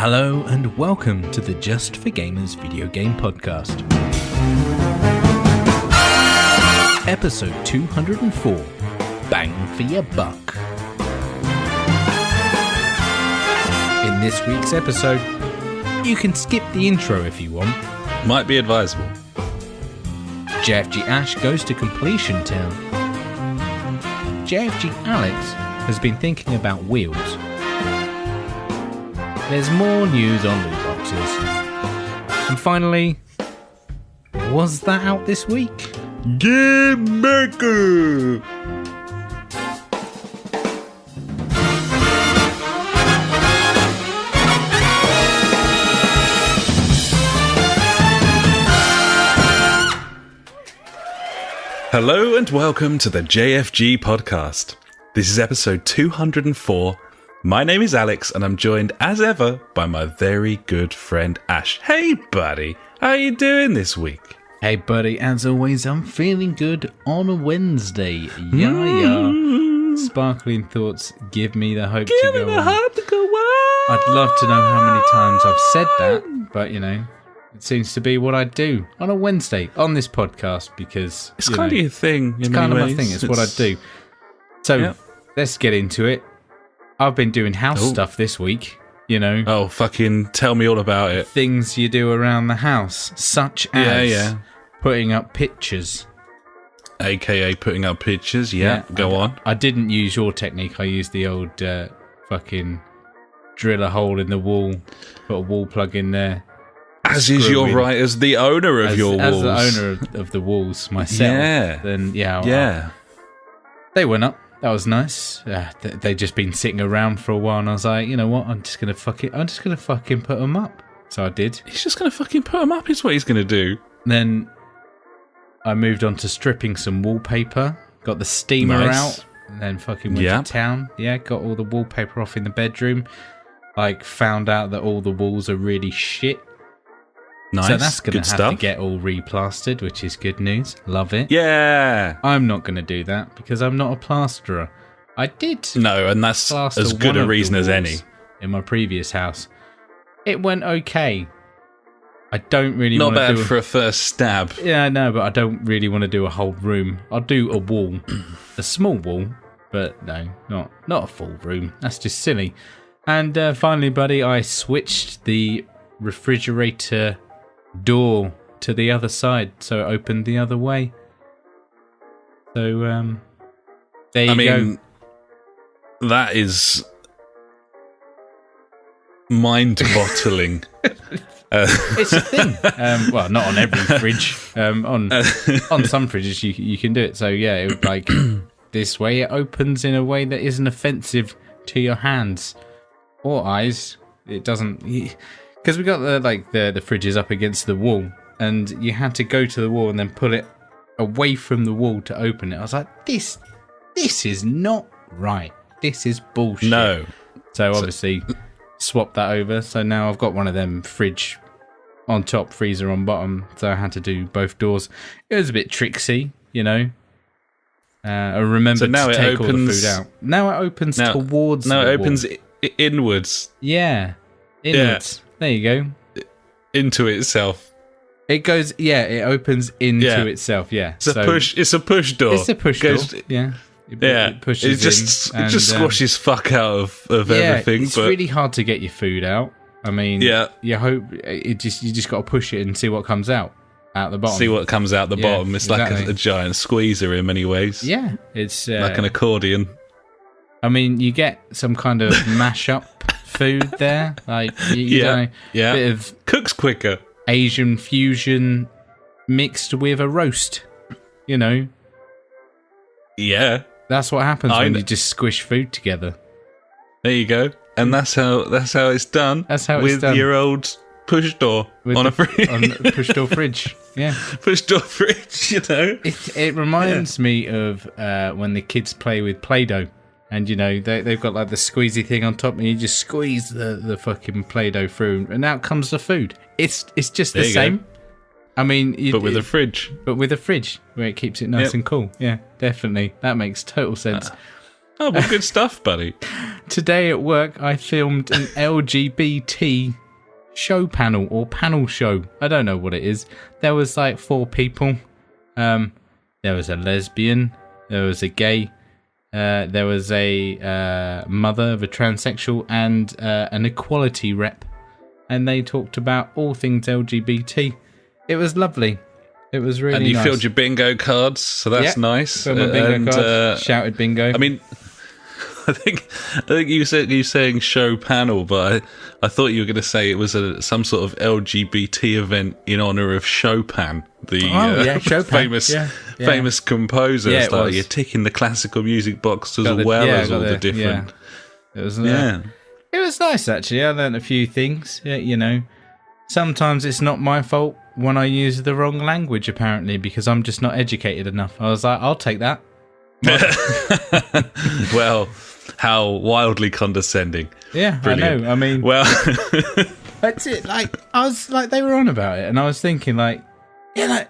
Hello and welcome to the Just for Gamers video game podcast. Episode 204, Bang for Your Buck. In this week's episode, you can skip the intro if you want. Might be advisable. JfG Ash goes to Completion Town. JfG Alex has been thinking about wheels. There's more news on loot boxes. And finally, was that out this week? Game Maker! Hello and welcome to the JfG Podcast. This is episode 204. My name is Alex and I'm joined as ever by my very good friend Ash. Hey buddy, how are you doing this week? Hey buddy, as always, I'm feeling good on a Wednesday. Yeah. Sparkling thoughts give me the hope to go on. Give me the hope to go on. I'd love to know how many times I've said that, but you know, it seems to be what I do on a Wednesday on this podcast because It's kind of your thing. It's kind of my thing. It's what I do. So let's get into it. I've been doing house stuff this week, you know. Oh, fucking tell me all about it. Things you do around the house, such as putting up pictures. AKA putting up pictures, go on. I didn't use your technique. I used the old fucking drill a hole in the wall, put a wall plug in there. As is your right as the owner of your walls. As the owner of the walls myself. Then, they went up. That was nice. They'd just been sitting around for a while, and I was like, you know what? I'm just gonna fucking put them up. So I did. He's just gonna fucking put them up. Is what he's gonna do. Then I moved on to stripping some wallpaper. Got the steamer out, and then fucking went to town. Yeah, got all the wallpaper off in the bedroom. Like, found out that all the walls are really shit. Nice. So that's going to have to get all replastered, which is good news. Love it. Yeah. I'm not going to do that because I'm not a plasterer. I did. No, and that's as good a reason as any. In my previous house. It went okay. I don't really want to do... Not bad for a first stab. Yeah, no, but I don't really want to do a whole room. I'll do a wall. A small wall. But no, not a full room. That's just silly. And finally, buddy, I switched the refrigerator door to the other side, so it opened the other way. So there you go. That is mind-bottling. It's a thing. Well, not on every fridge. On some fridges you can do it. So yeah, it would, like this way it opens in a way that isn't offensive to your hands or eyes. It doesn't. Because we got the fridges up against the wall, and you had to go to the wall and then pull it away from the wall to open it. I was like, this is not right. This is bullshit. No. So obviously, swapped that over. So now I've got one of them fridge on top, freezer on bottom. So I had to do both doors. It was a bit tricksy, you know. I remember to take all the food out. Now it opens towards the wall. Now it opens inwards. Yeah. Inwards. Yeah. There you go. Into itself. It goes, it opens into itself, yeah. It's a push door. It's a push door, yeah. It pushes it just squashes fuck out of everything. It's really hard to get your food out. I mean, you hope, you just got to push it and see what comes out the bottom. See what comes out the bottom. It's like a giant squeezer in many ways. Yeah. It's like an accordion. I mean, you get some kind of mash-up food there, like you know, bit of cooks quicker Asian fusion mixed with a roast, you know. That's what happens when you just squish food together. There you go, and that's how it's done. That's how it's done with your old push door on a push door fridge. Yeah, push door fridge. You know, it reminds me of when the kids play with Play-Doh. And, you know, they've got, like, the squeezy thing on top, and you just squeeze the fucking Play-Doh through, and out comes the food. It's just the same. Go. I mean... But with a fridge. But with a fridge, where it keeps it nice and cool. Yeah, definitely. That makes total sense. Oh, well, good stuff, buddy. Today at work, I filmed an LGBT show panel or panel show. I don't know what it is. There was like 4 people. There was a lesbian. There was a gay. There was a mother of a transsexual and an equality rep. And they talked about all things LGBT. It was lovely. It was really nice. And you filled your bingo cards, so that's nice. Filled my bingo cards, shouted bingo. I mean, I think you saying show panel, but I thought you were going to say it was some sort of LGBT event in honor of Chopin, the Chopin. famous composer. Yeah, You're ticking the classical music box as well as all the different. Yeah. It was nice actually. I learned a few things. You know, sometimes it's not my fault when I use the wrong language, apparently, because I'm just not educated enough. I was like, I'll take that. Well, how wildly condescending. Yeah, brilliant. I know. I mean, well, that's it. Like, I was like, they were on about it, and I was thinking, like, I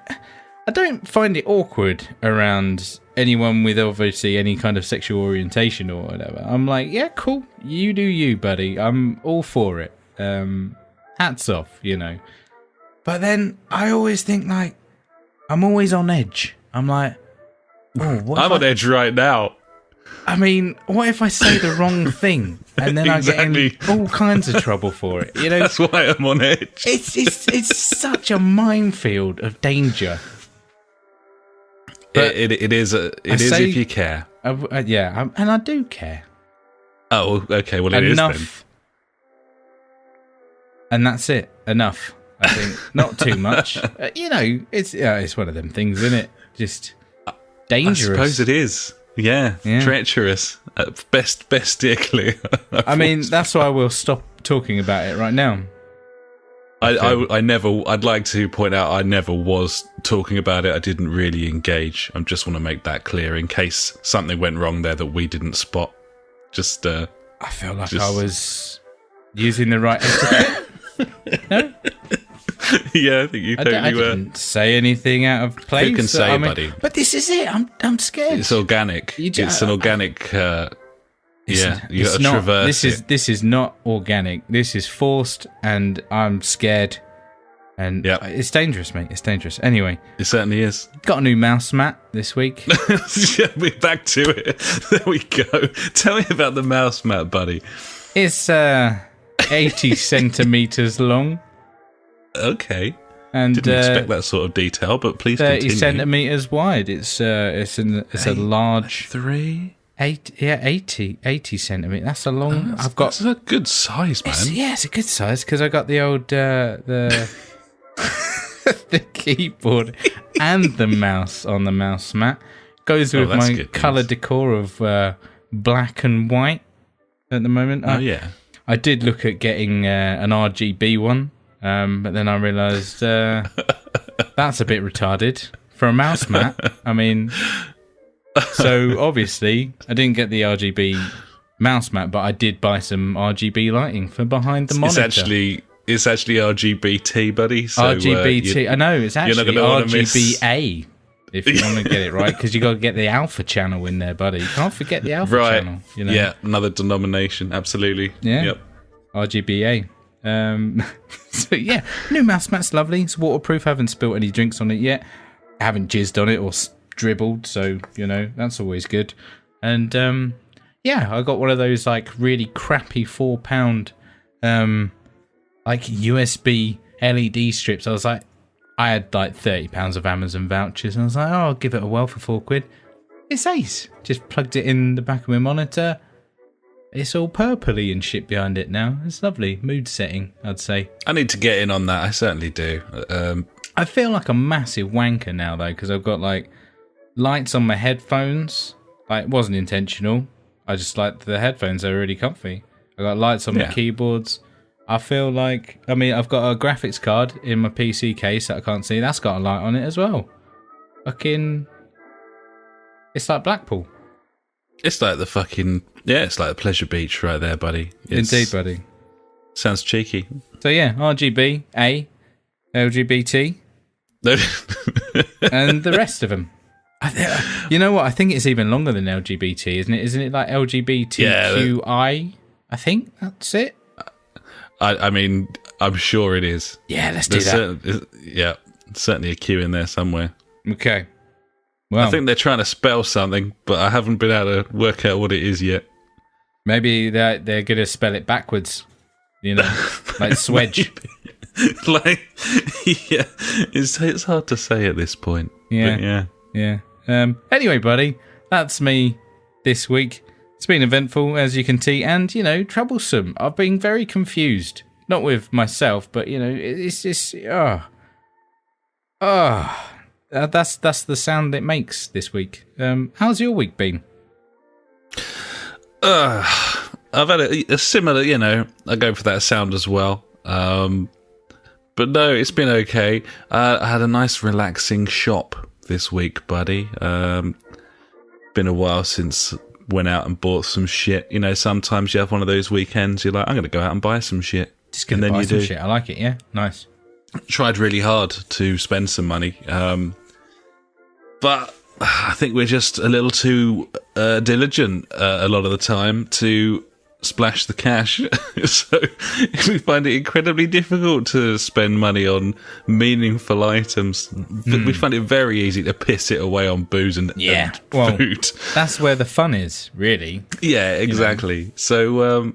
don't find it awkward around anyone with obviously any kind of sexual orientation or whatever. I'm like, yeah, cool. You do you, buddy. I'm all for it. Hats off, you know. But then I always think, like, I'm always on edge. I'm like, oh, I'm on edge right now. I mean, what if I say the wrong thing and then I get in all kinds of trouble for it? You know, that's why I'm on edge. It's such a minefield of danger. But it is if you care. And I do care. Oh, okay. Well, it is then. And that's it. Enough. I think not too much. You know, it's one of them things, isn't it? Just dangerous. I suppose it is. Yeah. Treacherous. Best stickly. I mean, that's why we'll stop talking about it right now. I'd like to point out I never was talking about it. I didn't really engage. I just want to make that clear in case something went wrong there that we didn't spot. I feel like I was using the right etiquette. No? Yeah, I think you totally were. I didn't say anything out of place. Who can say, buddy? But this is it. I'm scared. It's organic. It's an organic. You got to traverse. This is not organic. This is forced, and I'm scared. And it's dangerous, mate. It's dangerous. Anyway, it certainly is. Got a new mouse mat this week. We're back to it. There we go. Tell me about the mouse mat, buddy. It's 80 centimeters long. Okay. And didn't expect that sort of detail, but please 30 continue. centimeters wide. It's a large 80 centimeters. That's a long. That's a good size, man. It's a good size because I got the old the keyboard and the mouse on the mouse mat. Goes with my colour decor of black and white at the moment. I did look at getting an RGB one. But then I realised that's a bit retarded for a mouse mat. I mean, so obviously I didn't get the RGB mouse mat, but I did buy some RGB lighting for behind the monitor. It's actually RGBT, buddy. So, RGBT. I know it's actually RGBA. If you want to get it right, because you got to get the alpha channel in there, buddy. You can't forget the alpha channel. You know? Yeah, another denomination. Absolutely. Yeah. Yep. RGBA. So yeah, new mouse mat's lovely. It's waterproof. I haven't spilt any drinks on it yet. I haven't jizzed on it or dribbled, so you know that's always good. And I got one of those like really crappy £4 like USB LED strips. I had like £30 of Amazon vouchers, and I was like, I'll give it a whirl for £4. It's ace. Just plugged it in the back of my monitor. It's all purpley and shit behind it now. It's lovely. Mood setting, I'd say. I need to get in on that. I certainly do. I feel like a massive wanker now, though, because I've got, like, lights on my headphones. Like, it wasn't intentional. I just like the headphones. They're really comfy. I got lights on my keyboards. I feel like... I mean, I've got a graphics card in my PC case that I can't see. That's got a light on it as well. Fucking... It's like Blackpool. It's like the fucking... Yeah, it's like the Pleasure Beach right there, buddy. Indeed, buddy. Sounds cheeky. So yeah, RGB, A, LGBT, and the rest of them. You know what? I think it's even longer than LGBT, isn't it? Isn't it like LGBTQI? I think that's it. I mean, I'm sure it is. Yeah, let's do that. Certainly a Q in there somewhere. Okay. Well, I think they're trying to spell something, but I haven't been able to work out what it is yet. Maybe they're going to spell it backwards. Like swedge. It's hard to say at this point. Yeah. Anyway, buddy, that's me this week. It's been eventful, as you can see, and, troublesome. I've been very confused. Not with myself, but, it's just... that's the sound it makes this week. How's your week been? I've had a similar, I go for that sound as well. But no, it's been okay. I had a nice relaxing shop this week, buddy. Been a while since went out and bought some shit. Sometimes you have one of those weekends, you're like, I'm going to go out and buy some shit. Just going to buy some shit. I like it, yeah. Nice. Tried really hard to spend some money. But I think we're just a little too diligent a lot of the time to splash the cash. So we find it incredibly difficult to spend money on meaningful items. We find it very easy to piss it away on booze and food. That's where the fun is, really. Yeah, exactly. So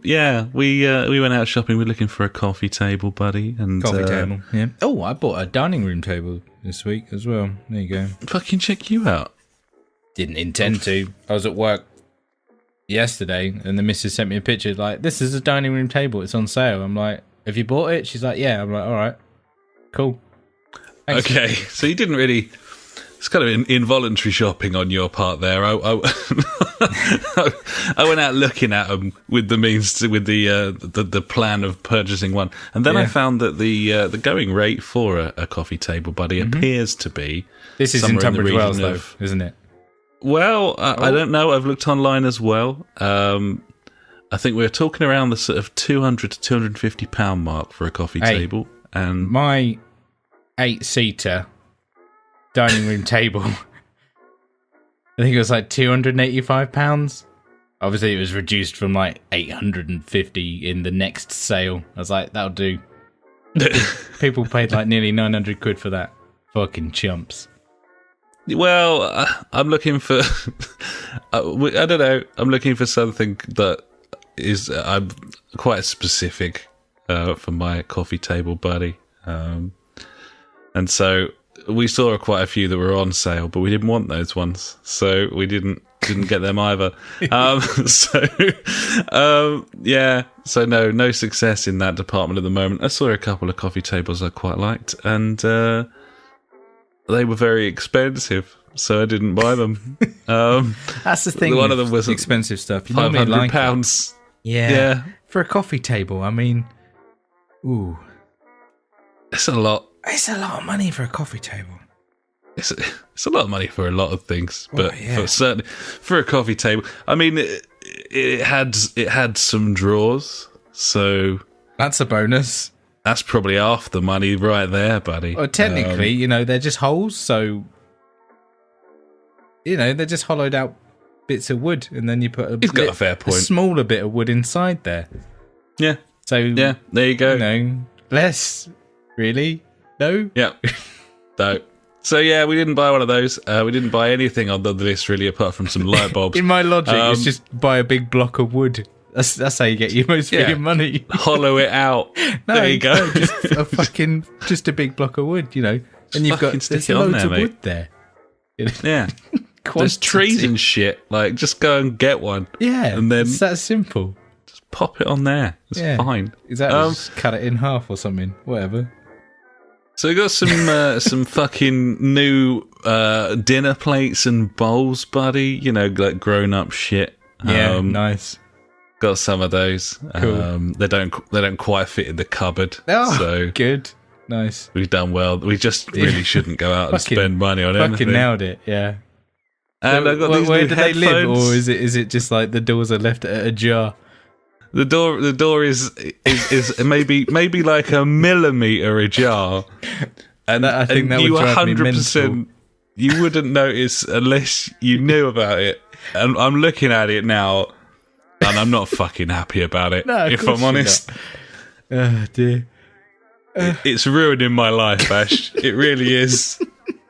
we went out shopping. We're looking for a coffee table, buddy. And coffee table, yeah. Oh, I bought a dining room table this week as well. There you go. Fucking check you out. Didn't intend to. I was at work yesterday and the missus sent me a picture like, this is a dining room table, it's on sale. I'm like, have you bought it? She's like, yeah. I'm like, all right, cool. Thanks. Okay, so you didn't really... It's kind of involuntary shopping on your part there. I went out looking at them with the means with the plan of purchasing one, and then I found that the going rate for a coffee table, buddy, appears to be... This is in Tunbridge Wells, though, isn't it? Well, I don't know. I've looked online as well. I think we're talking around the sort of £200 to £250 mark for a coffee table. And my 8-seater dining room table, I think it was like £285. Obviously, it was reduced from like £850 in the next sale. I was like, that'll do. People paid like nearly £900 for that. Fucking chumps. Well, I'm looking for... I don't know. I'm looking for something that is quite specific for my coffee table, buddy. And so we saw quite a few that were on sale, but we didn't want those ones, so we didn't get them either. So no success in that department at the moment. I saw a couple of coffee tables I quite liked, and they were very expensive, so I didn't buy them. That's the thing. One of them was expensive stuff. £500. Yeah, for a coffee table. I mean, ooh, it's a lot. It's a lot of money for a coffee table. It's a lot of money for a lot of things, but certainly for a coffee table. I mean, it had some drawers, so that's a bonus. That's probably half the money right there, buddy. Well, technically, they're just holes, so they're just hollowed out bits of wood, and then you put a fair point. A smaller bit of wood inside there. Yeah. So yeah, there you go. Less, really. No. Yeah. No. So yeah, we didn't buy one of those. We didn't buy anything on the list really, apart from some light bulbs. In my logic, it's just buy a big block of wood. That's how you get your most of your money. Hollow it out. There you go. No, just a big block of wood, and you've got there's loads of wood there. Yeah. There's trees and shit. Like, just go and get one. Yeah, and then it's that simple. Just pop it on there. It's fine. Exactly. Just cut it in half or something. Whatever. So we got some fucking new dinner plates and bowls, buddy. Like grown up shit. Yeah, nice. Got some of those. Cool. They don't quite fit in the cupboard. Oh, so good. Nice. We've done well. We just really shouldn't go out and spend money on anything. Fucking nailed it, yeah. And I got these new headphones. They live, or is it just like the doors are left ajar? The door is maybe like a millimetre ajar. And I think that would drive me mental. you wouldn't notice unless you knew about it. And I'm looking at it now, and I'm not fucking happy about it, No, if I'm honest. Oh, dear. It's ruining my life, Ash. It really is.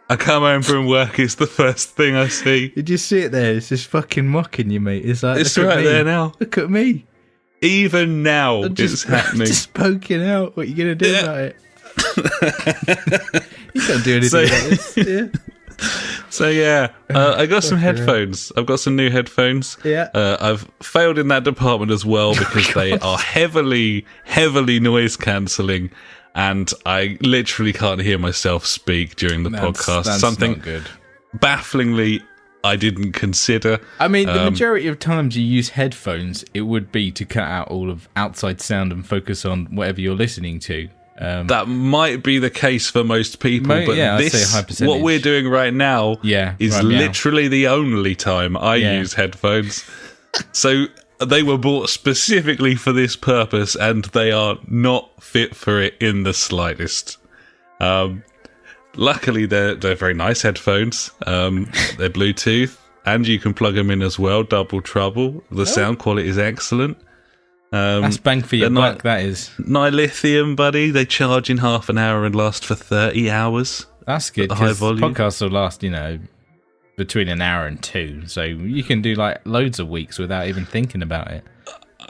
I come home from work, it's the first thing I see. You just see it there, it's just fucking mocking you, mate. It's like, It's look at right me. there now. Look at me. Even now, it's happening. Just poking out. What are you going to do about it? You can't do anything about this. Yeah. So yeah, I got some headphones. I've got some new headphones. Yeah. I've failed in that department as well because they are heavily noise cancelling, and I literally can't hear myself speak during the podcast. That's Something not good. Bafflingly I didn't consider. I mean, the majority of times you use headphones, it would be to cut out all of outside sound and focus on whatever you're listening to. That might be the case for most people, but I'd say a high percentage. what we're doing right now is literally the only time I use headphones. So they were bought specifically for this purpose, and they are not fit for it in the slightest. Luckily, they're very nice headphones. They're Bluetooth, and you can plug them in as well. Double trouble. The sound quality is excellent. That's bang for your buck, that is. Lithium, buddy. They charge in half an hour and last for 30 hours. That's good, because podcasts will last, between an hour and 2. So you can do, loads of weeks without even thinking about it.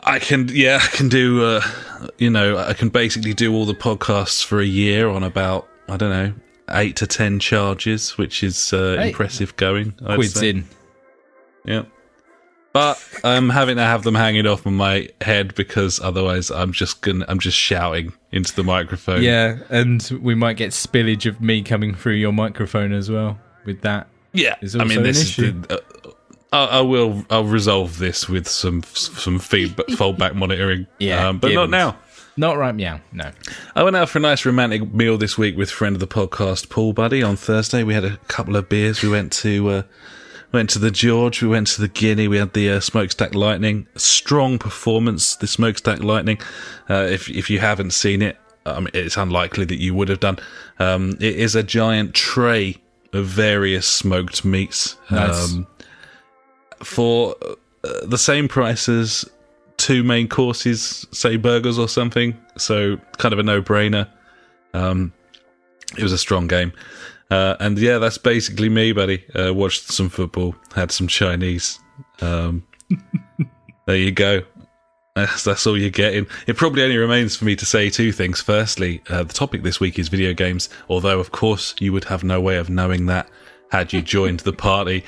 I can do, I can basically do all the podcasts for a year on about, 8 to 10 charges, which is impressive going. Quids in. Yeah. But I'm having to have them hanging off on my head because otherwise I'm just shouting into the microphone. Yeah, and we might get spillage of me coming through your microphone as well with that. Yeah, I mean, this is I'll resolve this with some fallback monitoring. Yeah, but not now. Not right meow, no. I went out for a nice romantic meal this week with friend of the podcast, Paul Buddy, on Thursday. We had a couple of beers. We went to the George, we went to the Guinea, we had the Smokestack Lightning. Strong performance, the Smokestack Lightning. If you haven't seen it, it's unlikely that you would have done. It is a giant tray of various smoked meats. Nice. For the same price as 2 main courses, say burgers or something. So kind of a no-brainer. It was a strong game. And yeah, that's basically me, buddy. Watched some football, had some Chinese. There you go. That's all you're getting. It probably only remains for me to say 2 things. Firstly, the topic this week is video games, although, of course, you would have no way of knowing that had you joined the party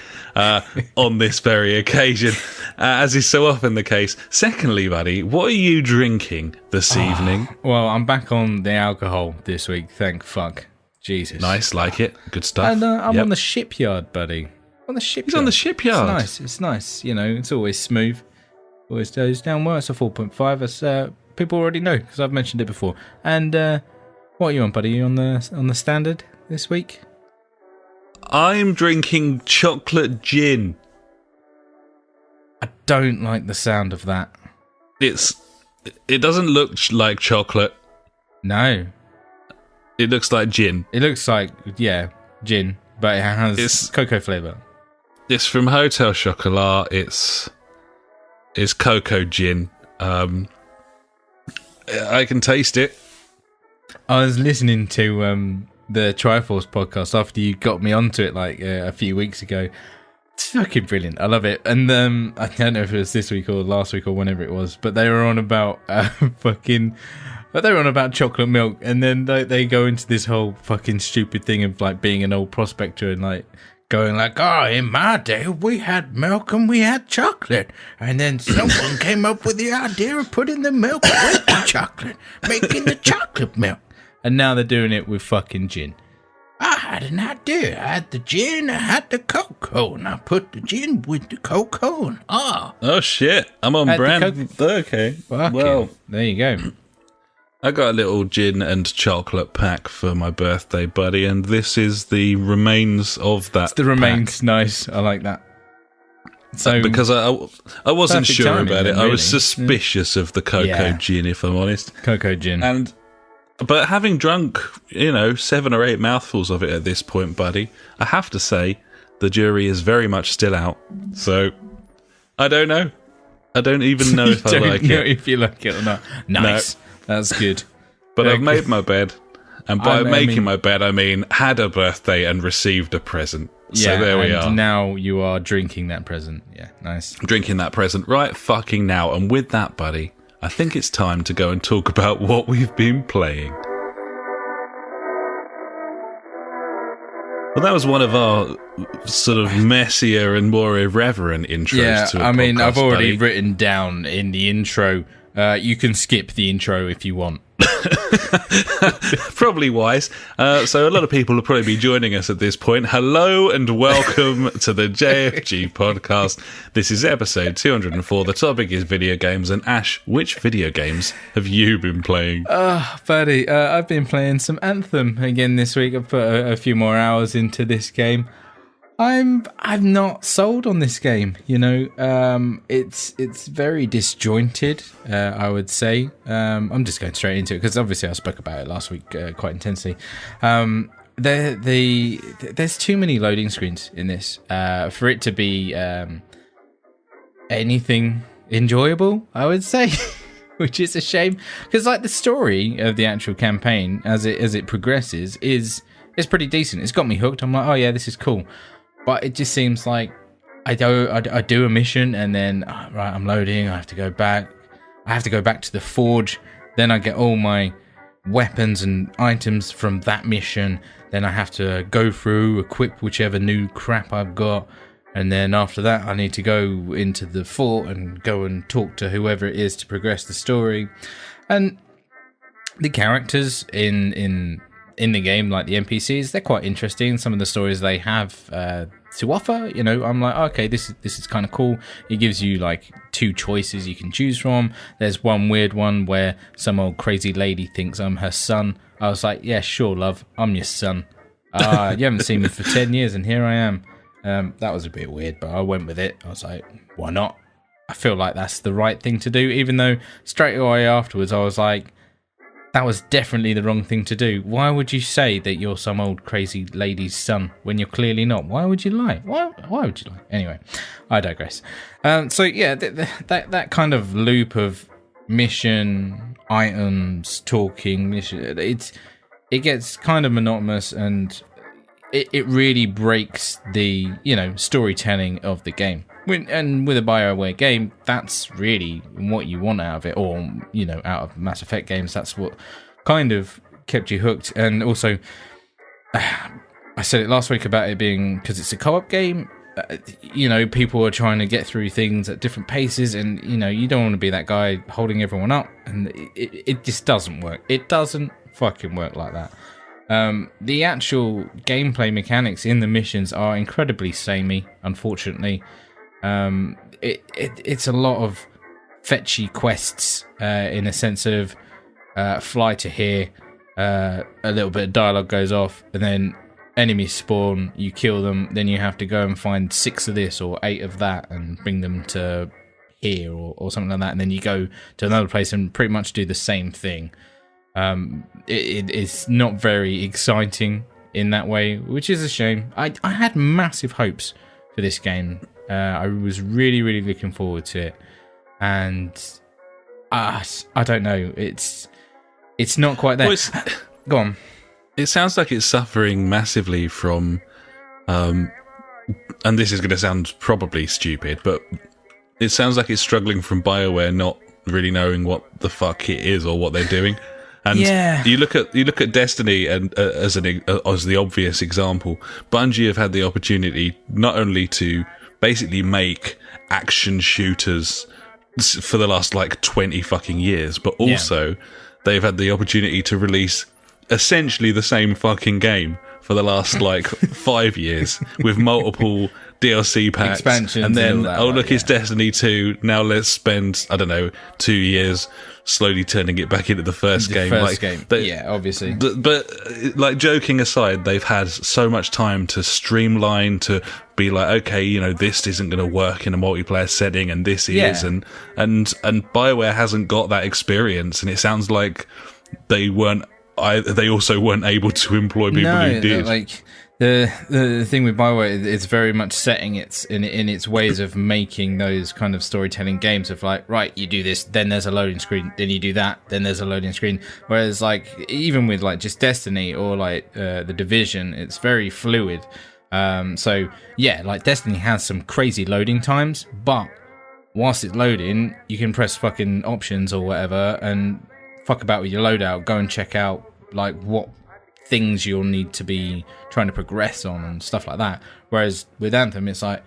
on this very occasion, as is so often the case. Secondly, buddy, what are you drinking this evening? Well, I'm back on the alcohol this week, thank fuck. Jesus. Nice, like it. Good stuff. And I'm on the shipyard, buddy. On the shipyard. He's on the shipyard. It's nice. It's always smooth. Always goes down well. It's a 4.5, as people already know, because I've mentioned it before. And what are you on, buddy? Are you on the standard this week? I'm drinking chocolate gin. I don't like the sound of that. It doesn't look like chocolate. No. It looks like gin. It looks like, gin, but it has cocoa flavour. It's from Hotel Chocolat. It's cocoa gin. I can taste it. I was listening to the Triforce podcast after you got me onto it a few weeks ago. It's fucking brilliant. I love it. And I don't know if it was this week or last week or whenever it was, but they were on about But they were on about chocolate milk, and then they go into this whole fucking stupid thing of being an old prospector and going in my day we had milk and we had chocolate, and then someone came up with the idea of putting the milk with the chocolate, making the chocolate milk, and now they're doing it with fucking gin. I had an idea. I had the gin, I had the cocoa, and I put the gin with the cocoa, and oh shit, I'm on brand. Okay, well, there you go. I got a little gin and chocolate pack for my birthday, buddy, and this is the remains of that. It's the remains, pack. Nice. I like that. So because I wasn't sure about it, really. I was suspicious of the cocoa gin, if I'm honest. Cocoa gin, and But having drunk, 7 or 8 mouthfuls of it at this point, buddy, I have to say the jury is very much still out. So, I don't know. I don't even know if I like it. If you like it or not. Nice. No. That's good. But I've made my bed. And by making my bed, I mean had a birthday and received a present. So there we are. Now you are drinking that present. Yeah, nice. Drinking that present right fucking now. And with that, buddy, I think it's time to go and talk about what we've been playing. Well, that was one of our sort of messier and more irreverent intros to a podcast, I've already buddy. written down in the intro, you can skip the intro if you want. Probably wise. So a lot of people will probably be joining us at this point. Hello and welcome to the JfG Podcast. This is episode 204. The topic is video games. And Ash, which video games have you been playing? Buddy, I've been playing some Anthem again this week. I've put a few more hours into this game. I'm not sold on this game, it's very disjointed, I would say. I'm just going straight into it because obviously I spoke about it last week quite intensely. There's too many loading screens in this for it to be anything enjoyable, I would say. Which is a shame because the story of the actual campaign as it progresses is pretty decent. It's got me hooked. I'm like, oh yeah, this is cool. But it just seems like I do a mission and then right, I'm loading. I have to go back. To the forge. Then I get all my weapons and items from that mission. Then I have to go through, equip whichever new crap I've got, and then after that I need to go into the fort and go and talk to whoever it is to progress the story. And the characters in the game, like the NPCs, they're quite interesting. Some of the stories they have to offer, I'm like, okay, this is kind of cool. It gives you like 2 choices you can choose from. There's one weird one where some old crazy lady thinks I'm her son. I was like, yeah, sure, love, I'm your son. You haven't seen me for 10 years and here I am. That was a bit weird, but I went with it. I was like, why not? I feel like that's the right thing to do, even though straight away afterwards I was like, that was definitely the wrong thing to do. Why would you say that you're some old crazy lady's son when you're clearly not? Why would you lie? Why would you lie? Anyway, I digress. So yeah, that kind of loop of mission, items, talking, mission, it gets kind of monotonous and it really breaks the storytelling of the game. And with a BioWare game, that's really what you want out of it, or out of Mass Effect games, that's what kind of kept you hooked. And also, I said it last week about it being because it's a co-op game. People are trying to get through things at different paces, and you don't want to be that guy holding everyone up, and it just doesn't work. It doesn't fucking work like that. The actual gameplay mechanics in the missions are incredibly samey, unfortunately. It's a lot of fetchy quests in a sense of fly to here, a little bit of dialogue goes off, and then enemies spawn, you kill them, then you have to go and find 6 of this or 8 of that and bring them to here or something like that, and then you go to another place and pretty much do the same thing. It's not very exciting in that way, which is a shame. I had massive hopes for this game. I was really, really looking forward to it, and I don't know. It's not quite there. Well, Go on. It sounds like it's suffering massively from, and this is going to sound probably stupid, but it sounds like it's struggling from BioWare not really knowing what the fuck it is or what they're doing. And you look at Destiny and as the obvious example, Bungie have had the opportunity not only to basically make action shooters for the last 20 fucking years, but also they've had the opportunity to release essentially the same fucking game for the last 5 years with multiple DLC packs, expansions, and then and it's Destiny 2. Now let's spend 2 years slowly turning it back into the first game. Obviously. But joking aside, they've had so much time to streamline, to be okay, this isn't going to work in a multiplayer setting, and this is, and BioWare hasn't got that experience, and it sounds like they weren't they also weren't able to employ people who did. Like the thing with BioWare, it's very much setting its in its ways of making those kind of storytelling games of like, right, you do this, then there's a loading screen, then you do that, then there's a loading screen. Whereas like even with like just Destiny or like the Division, it's very fluid. So yeah, like Destiny has some crazy loading times, but whilst it's loading, you can press fucking options or whatever and fuck about with your loadout, go and check out like what things you'll need to be trying to progress on and stuff like that. Whereas with Anthem, it's like,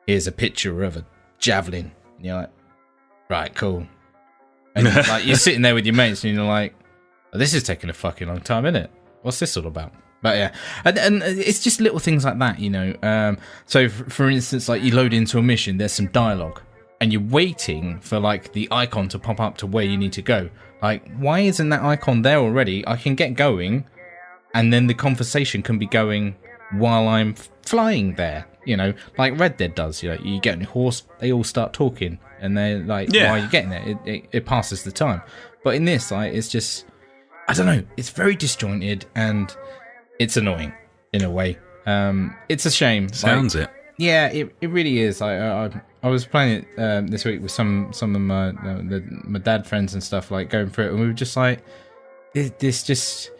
here's a picture of a javelin. And you're like, right, cool. And like you're sitting there with your mates and you're like, oh, this is taking a fucking long time, isn't it? What's this all about? But yeah, and it's just little things like that, you know. So for instance, like you load into a mission, there's some dialogue, and you're waiting for like the icon to pop up to where you need to go. Like, why isn't that icon there already? I can get going, and then the conversation can be going while I'm flying there. You know, like Red Dead does. You know, you get on your horse, they all start talking, and they're like, "Why are you getting there?" It passes the time. But in this, like, it's just, I don't know. It's very disjointed and it's annoying in a way. It's a shame. Sounds like, it. Yeah, it really is. I was playing it this week with some of my dad friends and stuff, like going through it, and we were just like, this just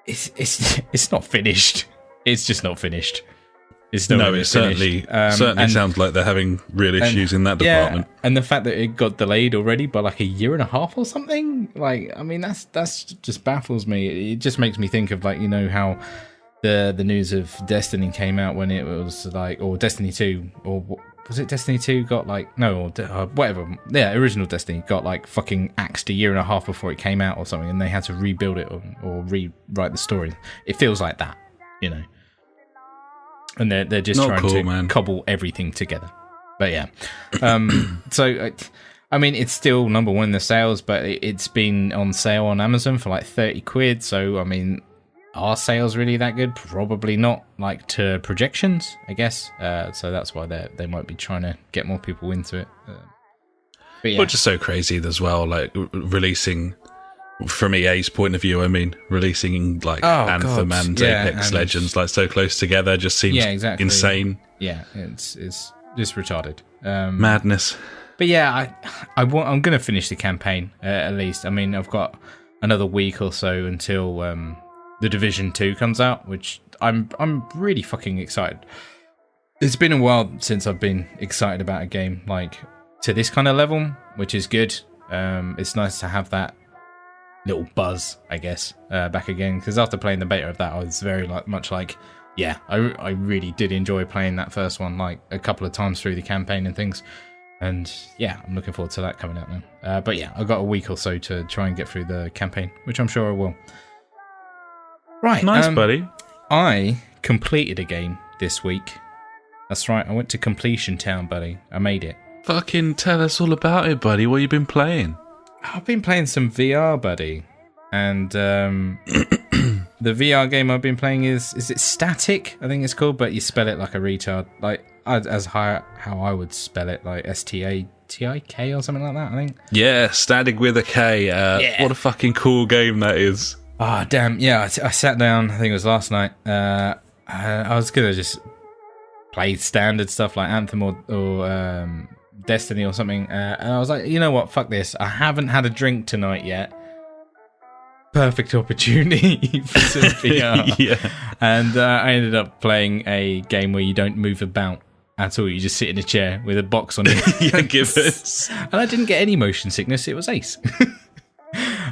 it's not finished. It's just not finished. It's not it certainly sounds like they're having real issues in that department. Yeah, and the fact that it got delayed already by like a year and a half or something, like, I mean, that's just baffles me. It just makes me think of, like, you know, how the news of Destiny came out when it was like, or Destiny 2, or was it Destiny 2 got like, no, or whatever. Yeah, original Destiny got like fucking axed a year and a half before it came out or something, and they had to rebuild it or rewrite the story. It feels like that, you know. And they're just not trying to cobble everything together. But yeah. So, I mean, it's still number one in the sales, but it's been on sale on Amazon for like 30 quid. So, I mean, are sales really that good? Probably not, like, to projections, I guess. So that's why they might be trying to get more people into it. But yeah. Which is so crazy as well, like releasing, from EA's point of view, I mean, releasing like Anthem and Apex Legends like so close together just seems insane. Yeah, it's just retarded. Madness. But yeah, I'm going to finish the campaign at least. I mean, I've got another week or so until the Division 2 comes out, which I'm really fucking excited. It's been a while since I've been excited about a game like to this kind of level, which is good. It's nice to have that little buzz, I guess, back again, because after playing the beta of that, I was very much like, yeah, I really did enjoy playing that first one like a couple of times through the campaign and things, and yeah, I'm looking forward to that coming out now. But yeah, I've got a week or so to try and get through the campaign, which I'm sure I will. Right, nice, buddy. I completed a game this week. That's right, I went to Completion Town, buddy. I made it. Fucking tell us all about it, buddy. What you been playing? I've been playing some VR, buddy, and the VR game I've been playing is it Static? I think it's called, but you spell it like a retard, like as how I would spell it, like STATIK or something like that. I think. Yeah, Static with a K. What a fucking cool game that is. Oh damn! Yeah, I sat down. I think it was last night. I was gonna just play standard stuff like Anthem or Destiny or something, and I was like, you know what, fuck this, I haven't had a drink tonight yet, perfect opportunity for some VR. Yeah. And I ended up playing a game where you don't move about at all, you just sit in a chair with a box on it. Yeah, give us. And I didn't get any motion sickness, it was ace.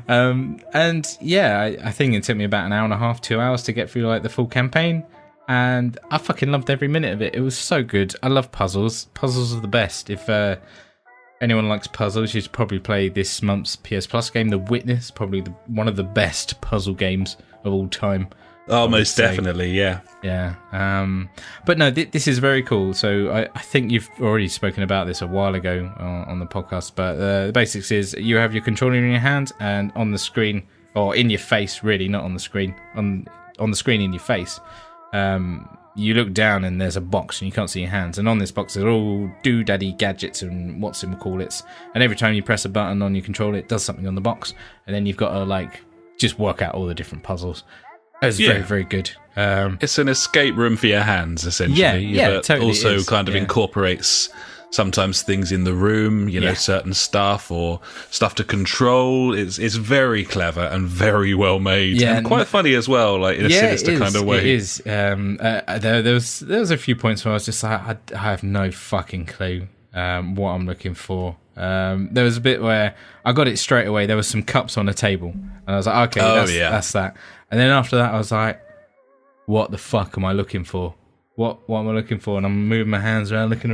And yeah, I think it took me about an hour and a half, 2 hours to get through like the full campaign. And I fucking loved every minute of it. It was so good. I love puzzles. Puzzles are the best. If anyone likes puzzles, you should probably play this month's PS Plus game, The Witness. Probably one of the best puzzle games of all time. Oh, most definitely, yeah. Yeah. But no, this is very cool. So I think you've already spoken about this a while ago on the podcast. But the basics is you have your controller in your hand, and on the screen, or in your face, really, not on the screen, on the screen in your face. You look down and there's a box and you can't see your hands, and on this box there's all doodaddy gadgets and whatchamacallits, and every time you press a button on your controller it does something on the box, and then you've got to like just work out all the different puzzles. It was very, very good. It's an escape room for your hands, essentially. But totally also is. kind of incorporates sometimes things in the room, certain stuff or stuff to control. It's very clever and very well made, and quite funny as well, like in a sinister kind of way. It is. There was a few points where I was just like, I have no fucking clue what I'm looking for. There was a bit where I got it straight away. There was some cups on a table, and I was like, okay, that's that. And then after that, I was like, what the fuck am I looking for? What am I looking for? And I'm moving my hands around, looking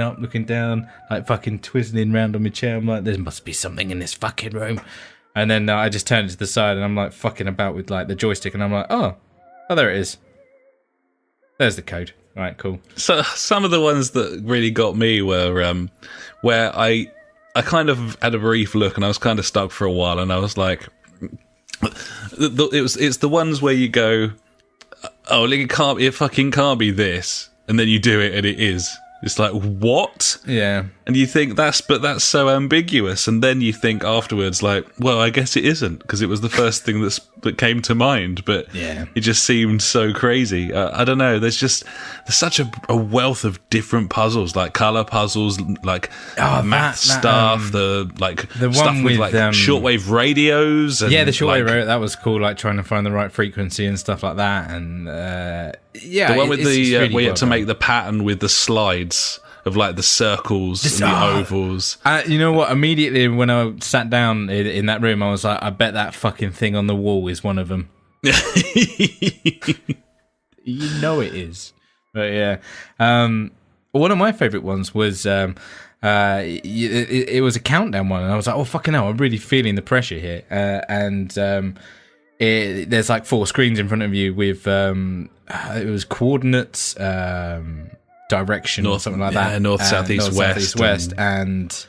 up, looking down, like fucking twizzling around on my chair. I'm like, there must be something in this fucking room. And then I just turned to the side and I'm like fucking about with like the joystick, and I'm like, oh, there it is. There's the code. All right, cool. So some of the ones that really got me were where I kind of had a brief look and I was kind of stuck for a while, and I was like, it's the ones where you go, oh, it fucking can't be this, and then you do it and it is. It's like, what? Yeah. And you think that's so ambiguous, and then you think afterwards, like, well, I guess it isn't, because it was the first thing that came to mind, but it just seemed so crazy. I don't know, there's such a wealth of different puzzles, like colour puzzles, like math stuff, the stuff with like shortwave radios. And, the shortwave radio, that was cool, like trying to find the right frequency and stuff like that, and the one with really where you had to make the pattern with the slides of like the circles and the ovals. You know what? Immediately when I sat down in that room, I was like, I bet that fucking thing on the wall is one of them. You know it is. But yeah. One of my favourite ones was it was a countdown one, and I was like, oh fucking hell, I'm really feeling the pressure here. There's like 4 screens in front of you with it was coordinates, direction, or something like that. North, south, east, west, and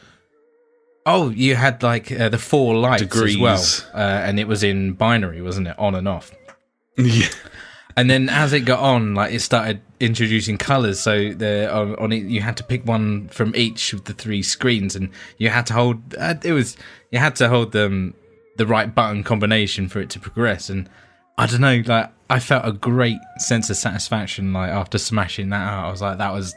you had like the 4 lights degrees as well, and it was in binary, wasn't it? On and off. Yeah. And then as it got on, like it started introducing colours. So on it, you had to pick one from each of the 3 screens, and you had to hold. You had to hold them the right button combination for it to progress. And I don't know, like I felt a great sense of satisfaction like after smashing that out. I was like, that was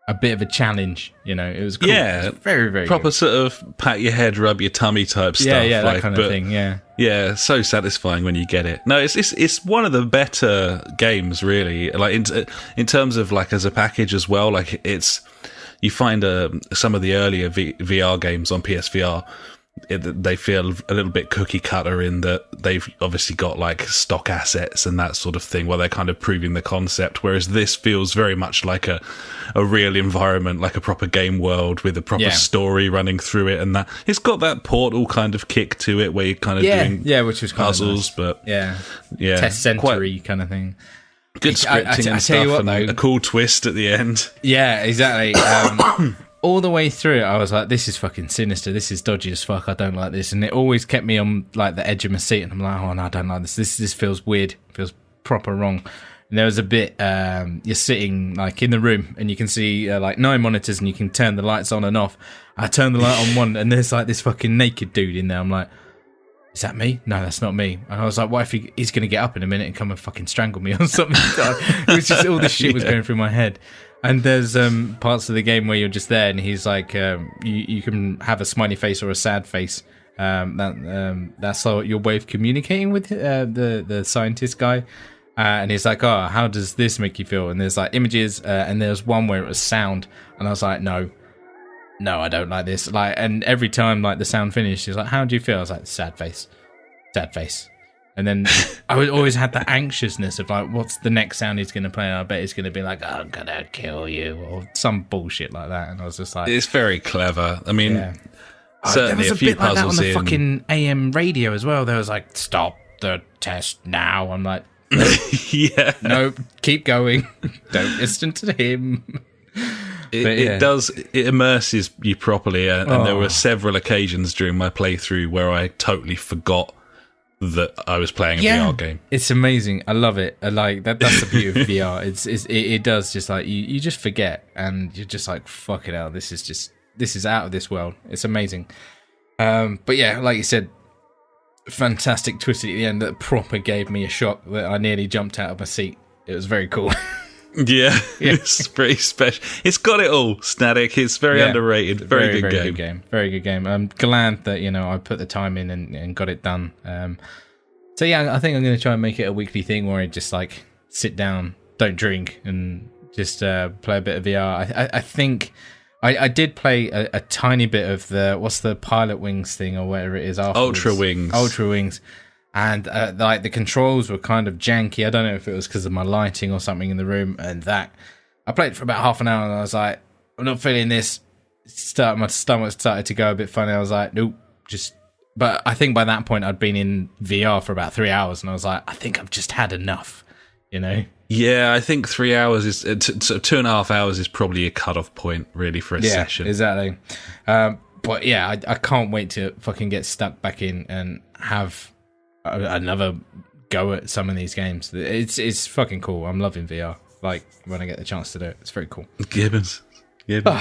a bit of a challenge, It was cool. Yeah, it was very, very proper good. sort of pat your head, rub your tummy type stuff. Yeah, that kind of thing. Yeah, so satisfying when you get it. No, it's one of the better games, really. Like in terms of like as a package as well. Like you find some of the earlier VR games on PSVR. They feel a little bit cookie cutter in that they've obviously got like stock assets and that sort of thing where they're kind of proving the concept, whereas this feels very much like a real environment, like a proper game world with a proper story running through it, and that it's got that Portal kind of kick to it where you're kind of doing which was kind puzzles, of nice. but test century kind of thing. Good scripting and stuff, and a cool twist at the end. Yeah, exactly. All the way through it, I was like, this is fucking sinister. This is dodgy as fuck. I don't like this. And it always kept me on like the edge of my seat. And I'm like, oh no, I don't like this. This feels weird. It feels proper wrong. And there was a bit, you're sitting like in the room and you can see like 9 monitors and you can turn the lights on and off. I turn the light on one and there's like this fucking naked dude in there. I'm like, is that me? No, that's not me. And I was like, what if he's going to get up in a minute and come and fucking strangle me or something? It was just all this shit was going through my head. And there's parts of the game where you're just there, and he's like, you can have a smiley face or a sad face. That's your way of communicating with the scientist guy. And he's like, oh, how does this make you feel? And there's like images, and there's one where it was sound, and I was like, no, I don't like this. Like, and every time like the sound finished, he's like, how do you feel? I was like, sad face. And then I would always had that anxiousness of like, what's the next sound he's going to play? And I bet he's going to be like, I'm going to kill you, or some bullshit like that. And I was just like, it's very clever. I mean, certainly there was a few bit like puzzles that on the in. fucking AM radio as well. There was like, stop the test now. I'm like, yeah, no, keep going. Don't listen to him. It immerses you properly, and there were several occasions during my playthrough where I totally forgot that I was playing a VR game. It's amazing. I love it. I like that. That's the beauty of VR. It does just like you just forget, and you're just like, fucking hell, this is out of this world. It's amazing. But yeah, like you said, fantastic twist at the end that proper gave me a shock that I nearly jumped out of my seat. It was very cool. Yeah, it's pretty special. It's got it all, Snatic. It's very underrated. Very good game. Very good game. I'm glad that, I put the time in and got it done. So yeah, I think I'm going to try and make it a weekly thing where I just like sit down, don't drink, and just play a bit of VR. I think I did play a tiny bit of what's the Pilot Wings thing or whatever it is afterwards. Ultra Wings. And like the controls were kind of janky. I don't know if it was because of my lighting or something in the room. And that I played for about half an hour, and I was like, I'm not feeling this. My stomach started to go a bit funny. I was like, nope, just. But I think by that point I'd been in VR for about 3 hours, and I was like, I think I've just had enough. Yeah, I think 3 hours is 2.5 hours is probably a cut-off point really for a session. Exactly. But yeah, I can't wait to fucking get stuck back in and have another go at some of these games. It's fucking cool. I'm loving VR. Like when I get the chance to do it, it's very cool. Gibbons.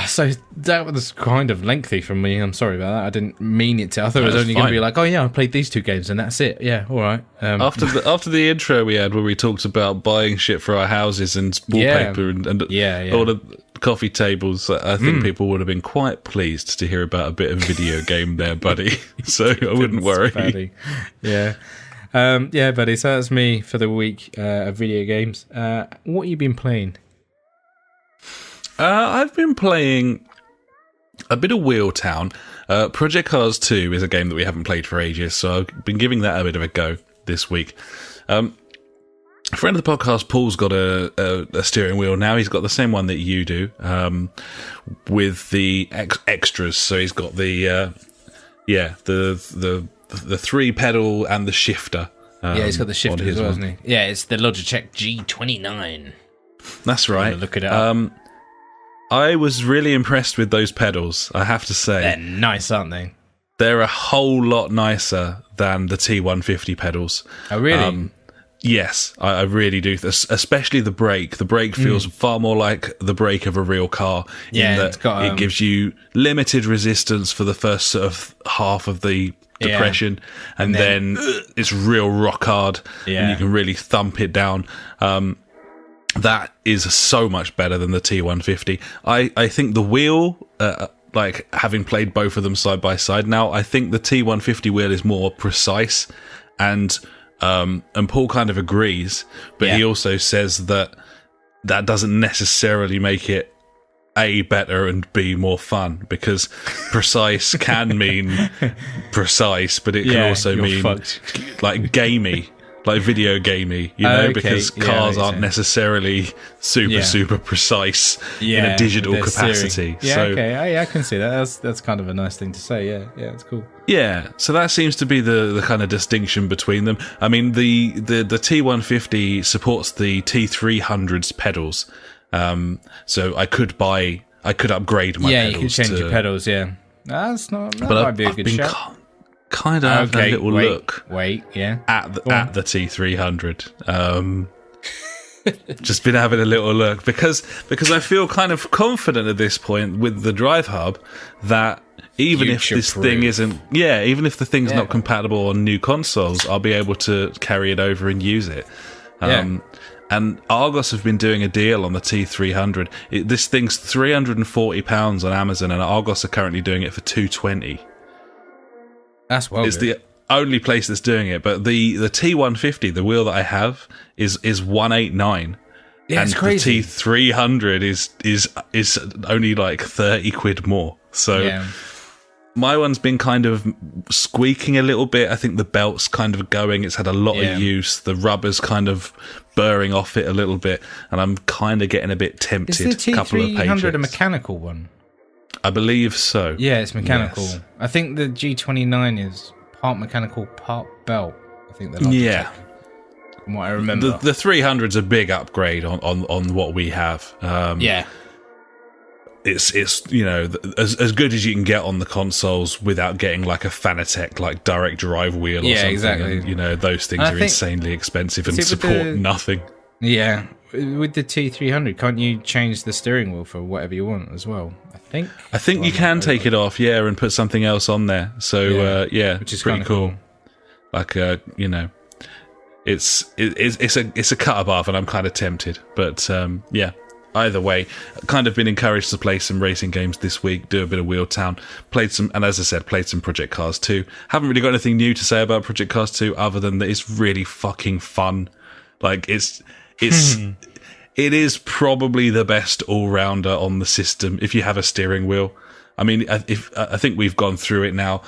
So that was kind of lengthy from me. I'm sorry about that. I didn't mean it to. I thought it was only going to be like, oh yeah, I played these 2 games and that's it. Yeah, all right. After the intro we had where we talked about buying shit for our houses and wallpaper and all the coffee tables, I think people would have been quite pleased to hear about a bit of video game there, buddy. So I wouldn't worry. Buddy. Yeah. Yeah, buddy. So that's me for the week of video games. What have you been playing? I've been playing a bit of Wheeltown. Project Cars 2 is a game that we haven't played for ages, so I've been giving that a bit of a go this week. A friend of the podcast, Paul's got a steering wheel now. He's got the same one that you do, with the extras. So he's got the 3-pedal and the shifter. Yeah, he's got the shifter as well, hasn't he? Yeah, it's the Logitech G29. That's right. Look it up. I was really impressed with those pedals, I have to say. They're nice, aren't they? They're a whole lot nicer than the T150 pedals. Oh, really? Yes, I really do. Especially the brake. The brake feels far more like the brake of a real car. Yeah, in that it gives you limited resistance for the first sort of half of the depression, and then it's real rock hard, and you can really thump it down. That is so much better than the T150. I think the wheel, like having played both of them side by side now, I think the T150 wheel is more precise, and Paul kind of agrees, but he also says that doesn't necessarily make it A, better, and B, more fun, because precise can mean precise, but it can also mean like gamey. Like video gamey, because cars aren't necessarily super precise in a digital capacity. I can see that. That's kind of a nice thing to say. Yeah, it's cool. Yeah, so that seems to be the kind of distinction between them. I mean, the T150 supports the T300's pedals, so I could upgrade my pedals. Yeah, you can change your pedals. Yeah, that might be a good shout. Kind of having a little look. At the T300. Just been having a little look because I feel kind of confident at this point with the Drive Hub that even if this thing even if the thing's not compatible on new consoles, I'll be able to carry it over and use it. And Argos have been doing a deal on the T300. This thing's £340 on Amazon, and Argos are currently doing it for $220. That's well. It's the only place that's doing it, but the T150, the wheel that I have, is $189. Yeah, it's crazy. The T300 is only like 30 quid more. So my one's been kind of squeaking a little bit. I think the belt's kind of going. It's had a lot of use. The rubber's kind of burring off it a little bit, and I'm kind of getting a bit tempted. Is the T300 a mechanical one? I believe so. Yeah, it's mechanical. Yes. I think the G29 is part mechanical, part belt. I think they're like from what I remember. The 300's a big upgrade on what we have. It's as good as you can get on the consoles without getting like a Fanatec like direct drive wheel or something. Exactly. And, those things are insanely expensive and support nothing. Yeah. With the T300, can't you change the steering wheel for whatever you want as well? I think you can take it off, and put something else on there. So, which is pretty cool. Like, you know, it's a cut above, and I'm kind of tempted. But yeah, either way, kind of been encouraged to play some racing games this week, do a bit of Wheeltown, played some, and as I said, played some Project Cars 2. Haven't really got anything new to say about Project Cars 2 other than that it's really fucking fun. Like, it is probably the best all-rounder on the system if you have a steering wheel. I mean, I think we've gone through it now.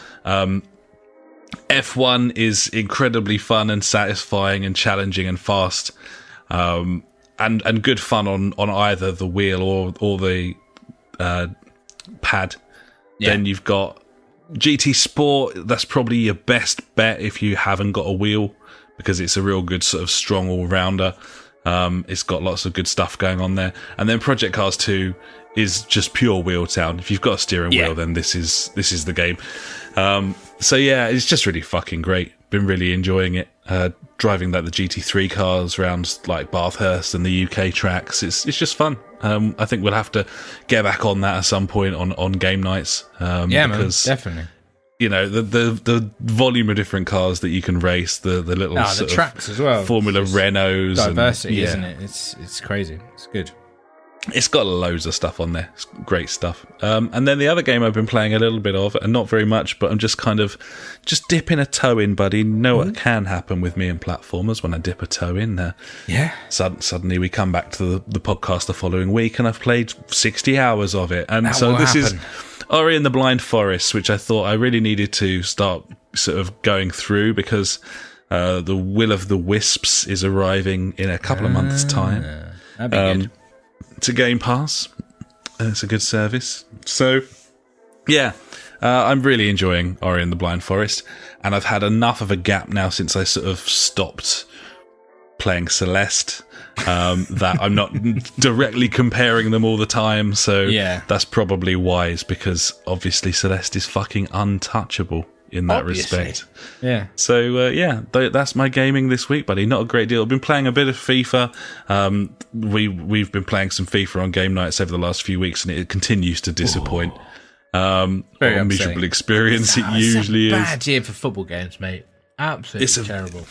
F1 is incredibly fun and satisfying and challenging and fast, and good fun on either the wheel or the pad. Yeah. Then you've got GT Sport. That's probably your best bet if you haven't got a wheel, because it's a real good sort of strong all-rounder. It's got lots of good stuff going on there. And then Project Cars 2 is just pure Wheeltown. If you've got a steering wheel, then this is the game. So yeah, it's just really fucking great. Been really enjoying it. Driving like the GT3 cars around like Bathurst and the UK tracks. It's just fun. I think we'll have to get back on that at some point on game nights. Because, man, definitely. You know, the volume of different cars that you can race, the little the tracks as well. Formula Renaults, diversity, isn't it? It's crazy. It's good. It's got loads of stuff on there. It's great stuff. And then the other game I've been playing a little bit of, and not very much, but I'm just kind of dipping a toe in, buddy. You know what can happen with me and platformers when I dip a toe in there. Yeah. Suddenly we come back to the podcast the following week, and I've played 60 hours of it. And so this is Ori and the Blind Forest, which I thought I really needed to start sort of going through, because the Will of the Wisps is arriving in a couple of months' time. That'd be good. To Game Pass. It's a good service. So, yeah, I'm really enjoying Ori and the Blind Forest, and I've had enough of a gap now since I sort of stopped playing Celeste, that I'm not directly comparing them all the time, so that's probably wise, because obviously Celeste is fucking untouchable in that respect. Yeah. So, that's my gaming this week, buddy. Not a great deal. I've been playing a bit of FIFA. We've been playing some FIFA on game nights over the last few weeks, and it continues to disappoint. Very a miserable experience it usually is. It's a bad year for football games, mate. Absolutely terrible.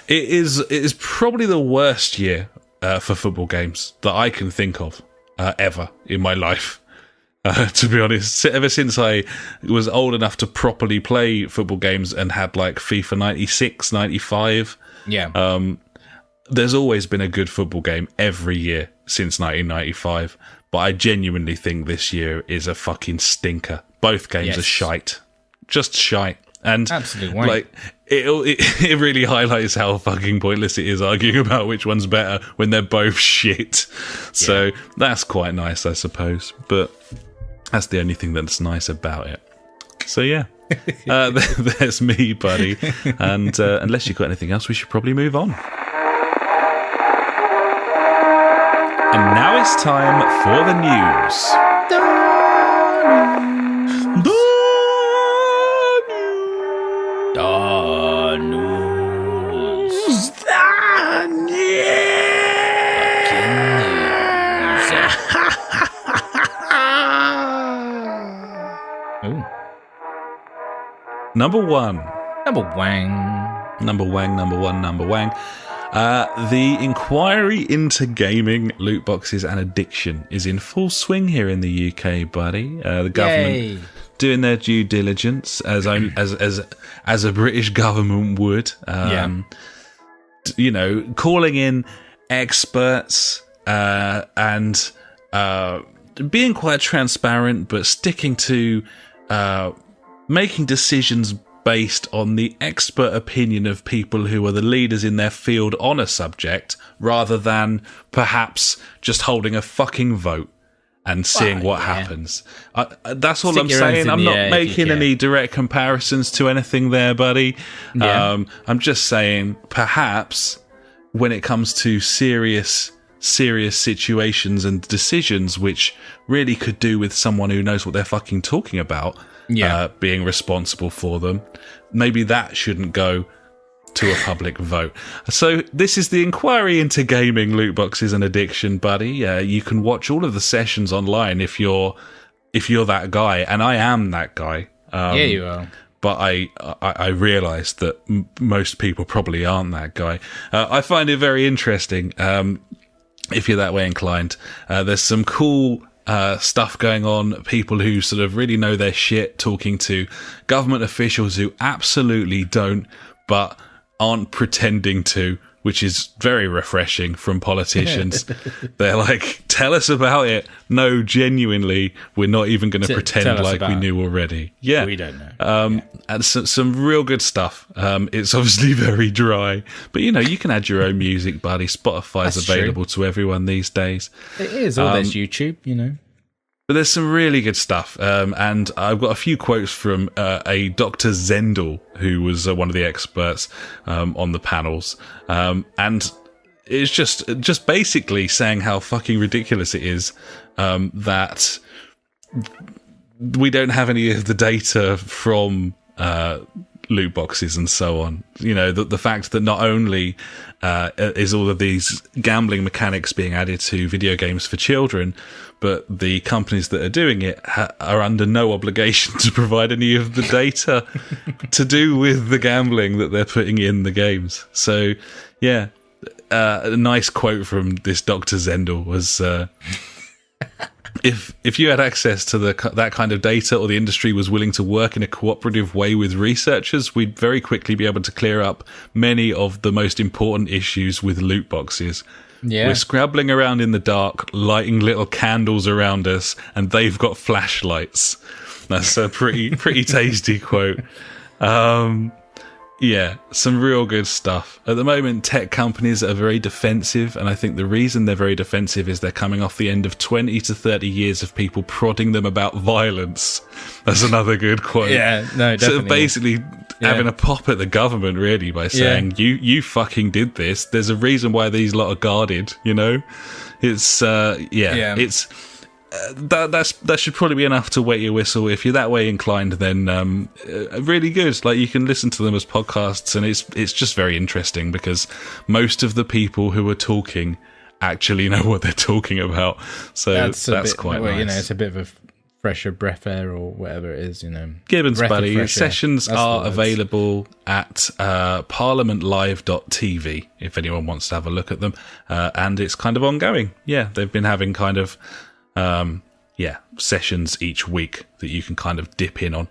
It is probably the worst year for football games that I can think of ever in my life. To be honest, ever since I was old enough to properly play football games and had like FIFA 96, 95, there's always been a good football game every year since 1995. But I genuinely think this year is a fucking stinker. Both games are shite. Just shite. And absolutely like it really highlights how fucking pointless it is arguing about which one's better when they're both shit. So that's quite nice, I suppose. But that's the only thing that's nice about it. So yeah, there's me, buddy. And unless you've got anything else, we should probably move on. And now it's time for the news. Number one. The inquiry into gaming, loot boxes and addiction is in full swing here in the UK, buddy. The government doing their due diligence, as a British government would. You know, calling in experts and being quite transparent, but sticking to making decisions based on the expert opinion of people who are the leaders in their field on a subject, rather than perhaps just holding a fucking vote and seeing what happens. That's all I'm saying. I'm not making any direct comparisons to anything there, buddy. I'm just saying, perhaps when it comes to serious situations and decisions which really could do with someone who knows what they're fucking talking about, being responsible for them, maybe that shouldn't go to a public vote. So this is the inquiry into gaming, loot boxes and addiction, buddy. You can watch all of the sessions online if you're that guy, and I am that guy. You are. but I realised that most people probably aren't that guy. I find it very interesting. If you're that way inclined, there's some cool stuff going on. People who sort of really know their shit, talking to government officials who absolutely don't, but aren't pretending to, which is very refreshing from politicians. They're like, tell us about it. No, genuinely, we're not even going to pretend like we knew already. Yeah. We don't know. And some real good stuff. It's obviously very dry, but you can add your own music, buddy. Spotify's available to everyone these days. It is, or there's YouTube, But there's some really good stuff, and I've got a few quotes from a Dr. Zendel, who was one of the experts on the panels, and it's just basically saying how fucking ridiculous it is that we don't have any of the data from loot boxes and so on. The fact that not only is all of these gambling mechanics being added to video games for children, but the companies that are doing it are under no obligation to provide any of the data to do with the gambling that they're putting in the games. So, yeah, a nice quote from this Dr. Zendel was... If you had access to that kind of data, or the industry was willing to work in a cooperative way with researchers, we'd very quickly be able to clear up many of the most important issues with loot boxes. Yeah. We're scrabbling around in the dark, lighting little candles around us, and they've got flashlights. That's a pretty tasty quote. Yeah, some real good stuff. At the moment, tech companies are very defensive, and I think the reason they're very defensive is they're coming off the end of 20 to 30 years of people prodding them about violence. That's another good quote. Yeah, no, definitely. So basically having a pop at the government, really, by saying, you fucking did this. There's a reason why these lot are guarded, It's, it's... that should probably be enough to wet your whistle. If you're that way inclined, then really good. Like, you can listen to them as podcasts, and it's just very interesting because most of the people who are talking actually know what they're talking about. So that's quite nice. It's a bit of a fresher breath air, or whatever it is. Gibbons, buddy. Sessions are available at parliamentlive.tv if anyone wants to have a look at them, and it's kind of ongoing. Yeah, they've been having kind of sessions each week that you can kind of dip in on.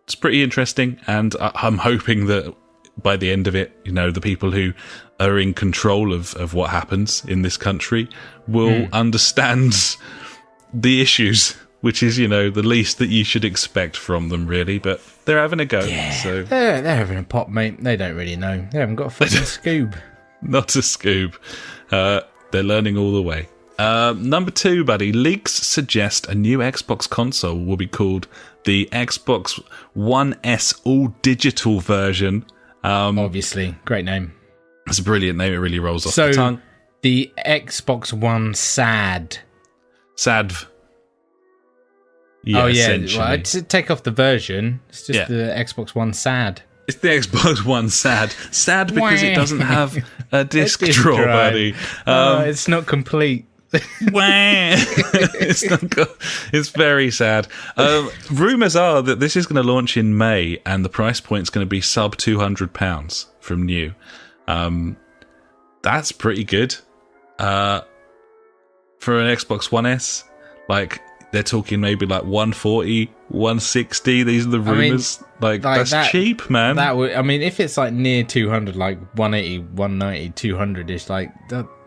It's pretty interesting, and I'm hoping that by the end of it, the people who are in control of what happens in this country will understand the issues, which is, the least that you should expect from them, really. But they're having a go. Yeah, so they're having a pop, mate. They don't really know. They haven't got a fucking Scoob. Not a Scoob. They're learning all the way. Number 2, buddy. Leaks suggest a new Xbox console will be called the Xbox One S all-digital version. Obviously. Great name. It's a brilliant name. It really rolls off the tongue. The Xbox One SAD. SADV. Yeah, essentially. Well, to take off the version, it's just the Xbox One SAD. It's the Xbox One SAD. SAD because it doesn't have a disc draw, buddy. It's not complete. It's very sad. Rumours are that this is going to launch in May, and the price point is going to be sub £200 from new. That's pretty good for an Xbox One S. Like, they're talking maybe like 140, 160. These are the rumours. That's cheap, man. That would, if it's like near 200, like 180, 190, 200 ish, like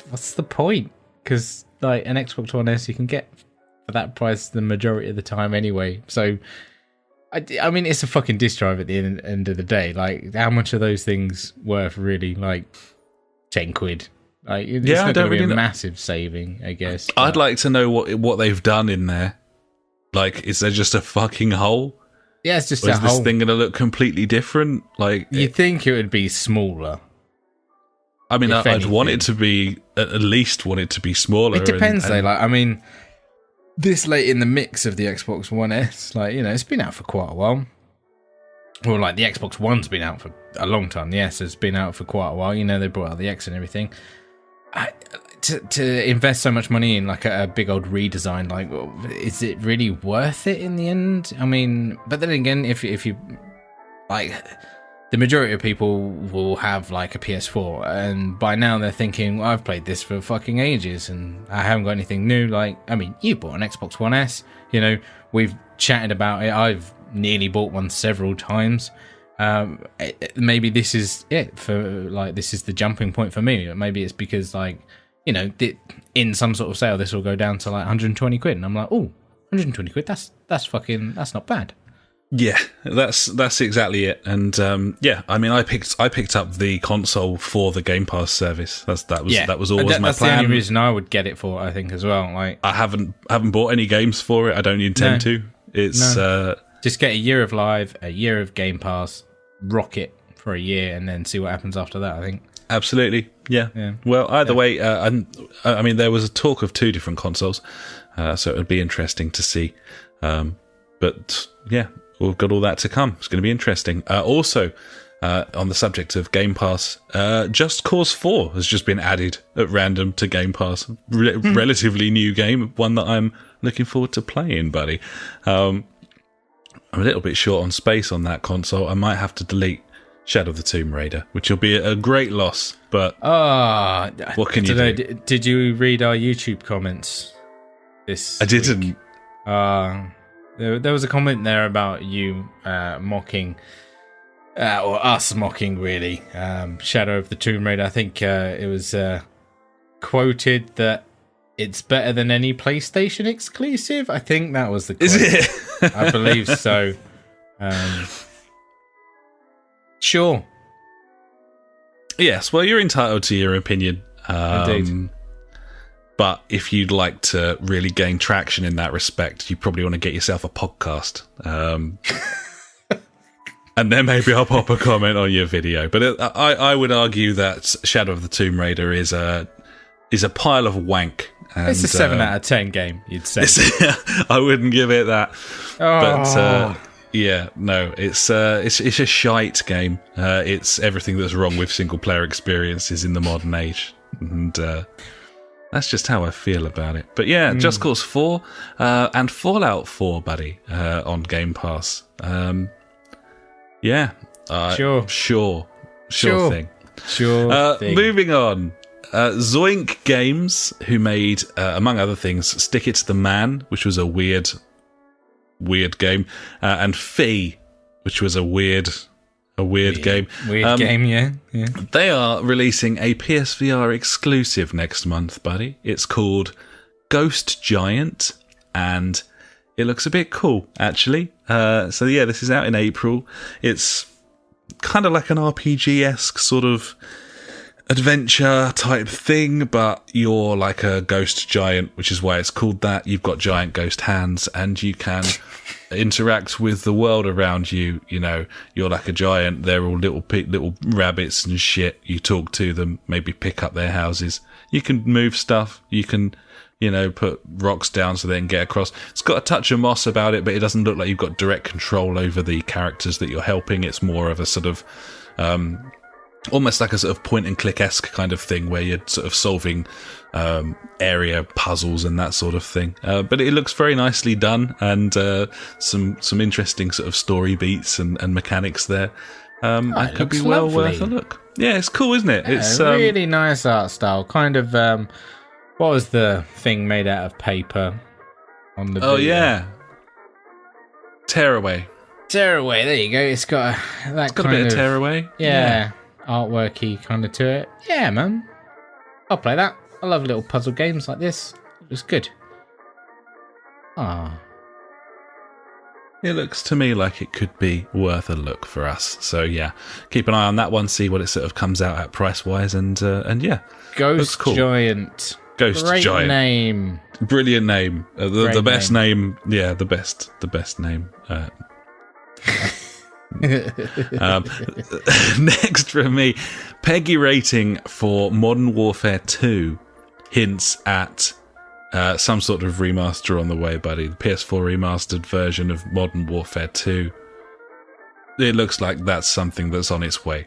what's the point? Because like an Xbox One S you can get for that price the majority of the time anyway. So it's a fucking disc drive at the end of the day. Like, how much are those things worth, really? Like 10 quid. Like, it's not going to be a massive saving, I guess. But I'd like to know what they've done in there. Like, is there just a fucking hole? Yeah, it's just a hole. Is this thing going to look completely different? Like, you'd think it would be smaller. I'd want it to be, at least want it to be smaller. It depends, though. Like, this late in the mix of the Xbox One S, like, it's been out for quite a while. Well, like, the Xbox One's been out for a long time. The S has been out for quite a while. They brought out the X and everything. to invest so much money in like a big old redesign, like, is it really worth it in the end? I mean, but then again, if you like, the majority of people will have like a PS4, and by now they're thinking, well, I've played this for fucking ages and I haven't got anything new. Like, I mean, you bought an Xbox One S, you know, we've chatted about it. I've nearly bought one several times. Maybe this is it for, like, this is the jumping point for me. Maybe it's because, like, you know, in some sort of sale, this will go down to like 120 quid. And I'm like, oh, 120 quid, that's not bad. Yeah, that's exactly it. And I mean, I picked up the console for the Game Pass service. That was always my plan. That's the only reason I would get it for, I think, as well. Like, I haven't bought any games for it. I don't intend to. It's just get a year of Live, a year of Game Pass, rock it for a year, and then see what happens after that, I think. Absolutely, yeah. Well, either way, I mean, there was a talk of 2 different consoles, so it would be interesting to see. But yeah, we've got all that to come. It's going to be interesting. Also, on the subject of Game Pass, Just Cause 4 has just been added at random to Game Pass. Relatively new game, one that I'm looking forward to playing, buddy. I'm a little bit short on space on that console. I might have to delete Shadow of the Tomb Raider, which will be a great loss, but what can you do? Did you read our YouTube comments this I didn't. There was a comment there about you mocking, or us mocking, really, Shadow of the Tomb Raider. I think it was quoted that it's better than any PlayStation exclusive. I think that was the quote. Is it? I believe so. Sure. Yes, well, you're entitled to your opinion. Indeed. But if you'd like to really gain traction in that respect, you probably want to get yourself a podcast. And then maybe I'll pop a comment on your video. But I would argue that Shadow of the Tomb Raider is a pile of wank. And, it's a 7 out of 10 game, you'd say. I wouldn't give it that. Oh. But yeah, no, it's a shite game. It's everything that's wrong with single player experiences in the modern age, and that's just how I feel about it. But yeah, Just Cause 4 and Fallout 4, buddy, on Game Pass. Yeah, sure thing. Sure thing. Moving on. Zoink Games, who made, among other things, Stick It to the Man, which was a weird game, and Fee, which was a weird game. Weird game, yeah. They are releasing a PSVR exclusive next month, buddy. It's called Ghost Giant, and it looks a bit cool, actually. So yeah, this is out in April. It's kind of like an RPG-esque sort of adventure type thing, but you're like a ghost giant, which is why it's called that. You've got giant ghost hands, and you can interact with the world around you. You know, you're like a giant. They're all little rabbits and shit. You talk to them, maybe pick up their houses. You can move stuff. You can, you know, put rocks down so they can get across. It's got a touch of moss about it, but it doesn't look like you've got direct control over the characters that you're helping. It's more of a sort of almost like a sort of point and click-esque kind of thing where you're sort of solving area puzzles and that sort of thing. But it looks very nicely done, and some interesting sort of story beats and mechanics there. It could be well worth a look. Yeah, it's cool, isn't it? Yeah, it's really nice art style. Kind of, what was the thing made out of paper on the video? Oh, yeah. Tearaway. Tearaway, there you go. It's got a bit of tearaway. Yeah. Artworky kind of to it. Yeah, man. I'll play that. I love little puzzle games like this. It was good. It looks to me like it could be worth a look for us. So yeah, keep an eye on that one, see what it sort of comes out at price-wise, and yeah. Ghost cool. Giant. Ghost Great Giant. Name. Brilliant name. The best name. Yeah, the best name. Next from me, Peggy rating for Modern Warfare 2 hints at some sort of remaster on the way, buddy. The PS4 remastered version of Modern Warfare 2. It looks like that's something that's on its way.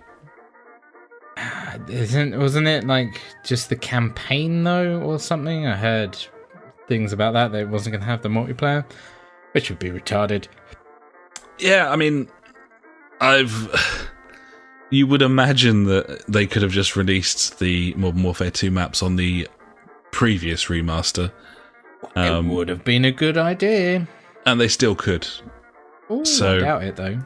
Wasn't it like just the campaign though, or something? I heard things about that it wasn't going to have the multiplayer, which would be retarded. Yeah, I mean, you would imagine that they could have just released the Modern Warfare 2 maps on the previous remaster. It would have been a good idea. And they still could. Ooh, so, I doubt it, though.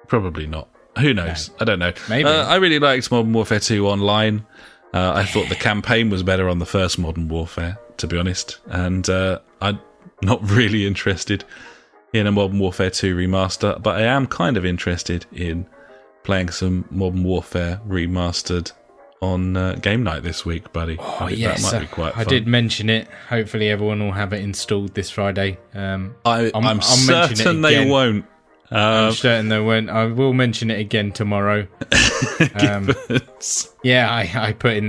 Probably not. Who knows? No. I don't know. Maybe. I really liked Modern Warfare 2 Online. I thought the campaign was better on the first Modern Warfare, to be honest. And I'm not really interested in a Modern Warfare 2 remaster, but I am kind of interested in playing some Modern Warfare remastered on game night this week, buddy. Oh, yes. That might be quite fun. I did mention it. Hopefully everyone will have it installed this Friday. I'm certain they won't. I'm certain they won't. I will mention it again tomorrow. Yeah, I put in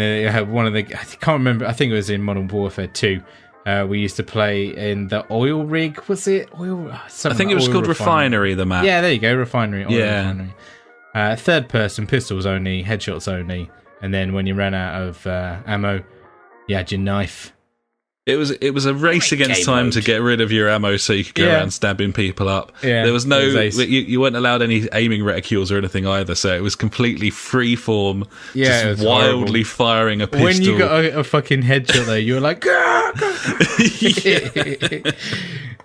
one of the... I can't remember. I think it was in Modern Warfare 2. We used to play in the oil rig. Was it oil? I think it was called Refinery, the map. Yeah, there you go. Refinery. Refinery. Third person, pistols only, headshots only. And then when you ran out of ammo, you had your knife. It was a race against time to get rid of your ammo so you could go around stabbing people up. Yeah, there was no... You weren't allowed any aiming reticules or anything either, so it was completely free form, just wildly firing a pistol. When you got a fucking headshot there, you were like...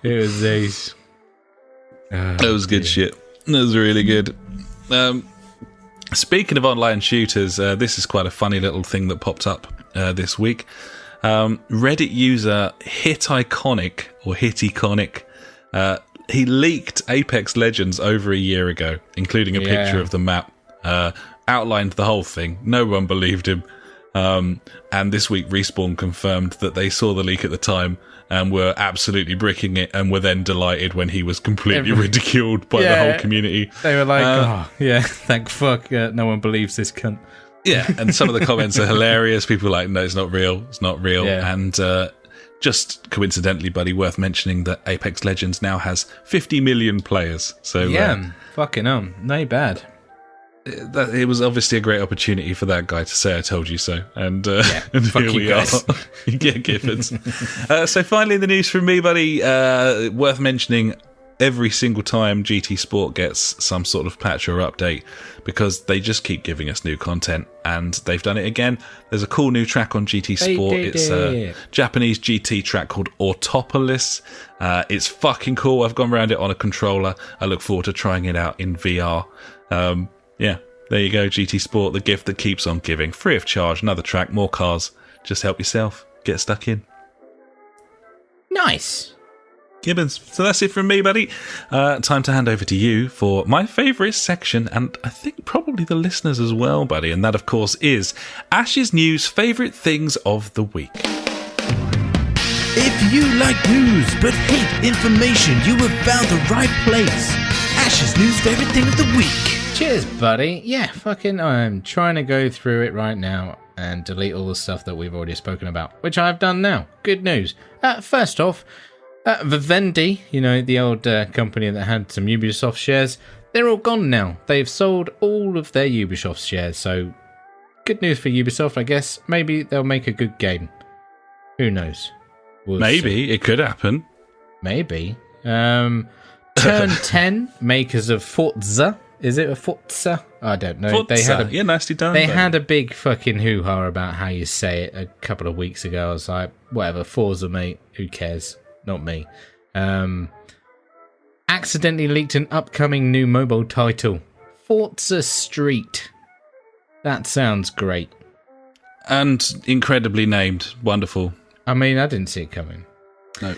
It was ace. That was good shit. That was really good. Speaking of online shooters, this is quite a funny little thing that popped up this week. Reddit user Hiticonic, he leaked Apex Legends over a year ago, including a picture of the map, outlined the whole thing. No one believed him. And this week Respawn confirmed that they saw the leak at the time and were absolutely bricking it, and were then delighted when he was completely ridiculed by the whole community. They were like, thank fuck, no one believes this cunt. Yeah, and some of the comments are hilarious. People are like, no, it's not real. It's not real. Yeah. And just coincidentally, buddy, worth mentioning that Apex Legends now has 50 million players. So fucking no bad. It was obviously a great opportunity for that guy to say, I told you so. And, and here we are. Yeah, Giffords. So finally, in the news from me, buddy, worth mentioning, every single time GT Sport gets some sort of patch or update, because they just keep giving us new content, and they've done it again. There's a cool new track on GT Sport. It's a Japanese GT track called Autopolis. It's fucking cool. I've gone around it on a controller. I look forward to trying it out in VR. Yeah, there you go, GT Sport, the gift that keeps on giving. Free of charge, another track, more cars. Just help yourself. Get stuck in. Nice. Gibbons. So that's it from me, buddy. Time to hand over to you for my favourite section, and I think probably the listeners as well, buddy. And that, of course, is Ash's News Favourite Things of the Week. If you like news but hate information, you have found the right place. Ash's News Favourite Thing of the Week. Cheers, buddy. Yeah, I'm trying to go through it right now and delete all the stuff that we've already spoken about, which I've done now. Good news. First off, Vivendi, the old company that had some Ubisoft shares, they're all gone now. They've sold all of their Ubisoft shares, so good news for Ubisoft, I guess. Maybe they'll make a good game. Who knows? Maybe. It could happen. Maybe. Turn 10, makers of Forza. Is it a Forza? I don't know. Forza. Nicely done. They had a big fucking hoo-ha about how you say it a couple of weeks ago. I was like, whatever, Forza, mate. Who cares? Not me. Accidentally leaked an upcoming new mobile title. Forza Street. That sounds great. And incredibly named. Wonderful. I mean, I didn't see it coming. No.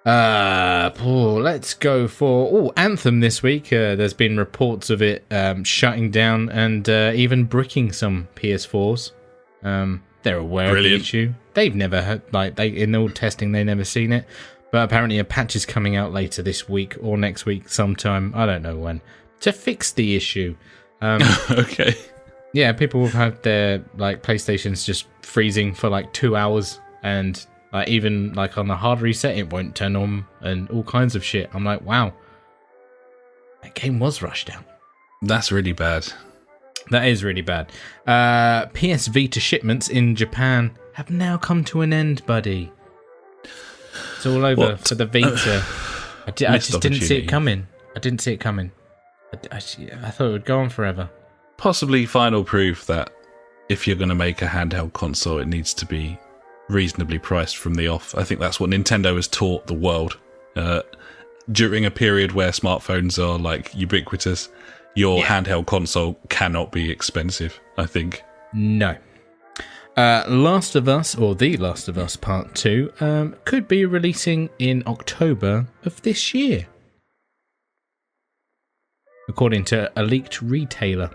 Let's go for Anthem this week. There's been reports of it shutting down and even bricking some PS4s. They're aware of the issue. They've never heard, in all testing, they never seen it. But apparently a patch is coming out later this week or next week sometime, I don't know when, to fix the issue. Okay. Yeah, people have had their PlayStations just freezing for 2 hours, and even on a hard reset it won't turn on and all kinds of shit. I'm like, wow, that game was rushed out. That's really bad. That is really bad. PS Vita shipments in Japan have now come to an end, buddy. It's all over for the Vita. I just didn't see it coming. I didn't see it coming. I thought it would go on forever. Possibly final proof that if you're going to make a handheld console, it needs to be reasonably priced from the off. I think that's what Nintendo has taught the world. During a period where smartphones are like ubiquitous, your handheld console cannot be expensive, I think. No. Last of Us, or The Last of Us Part 2, could be releasing in October of this year, according to a leaked retailer.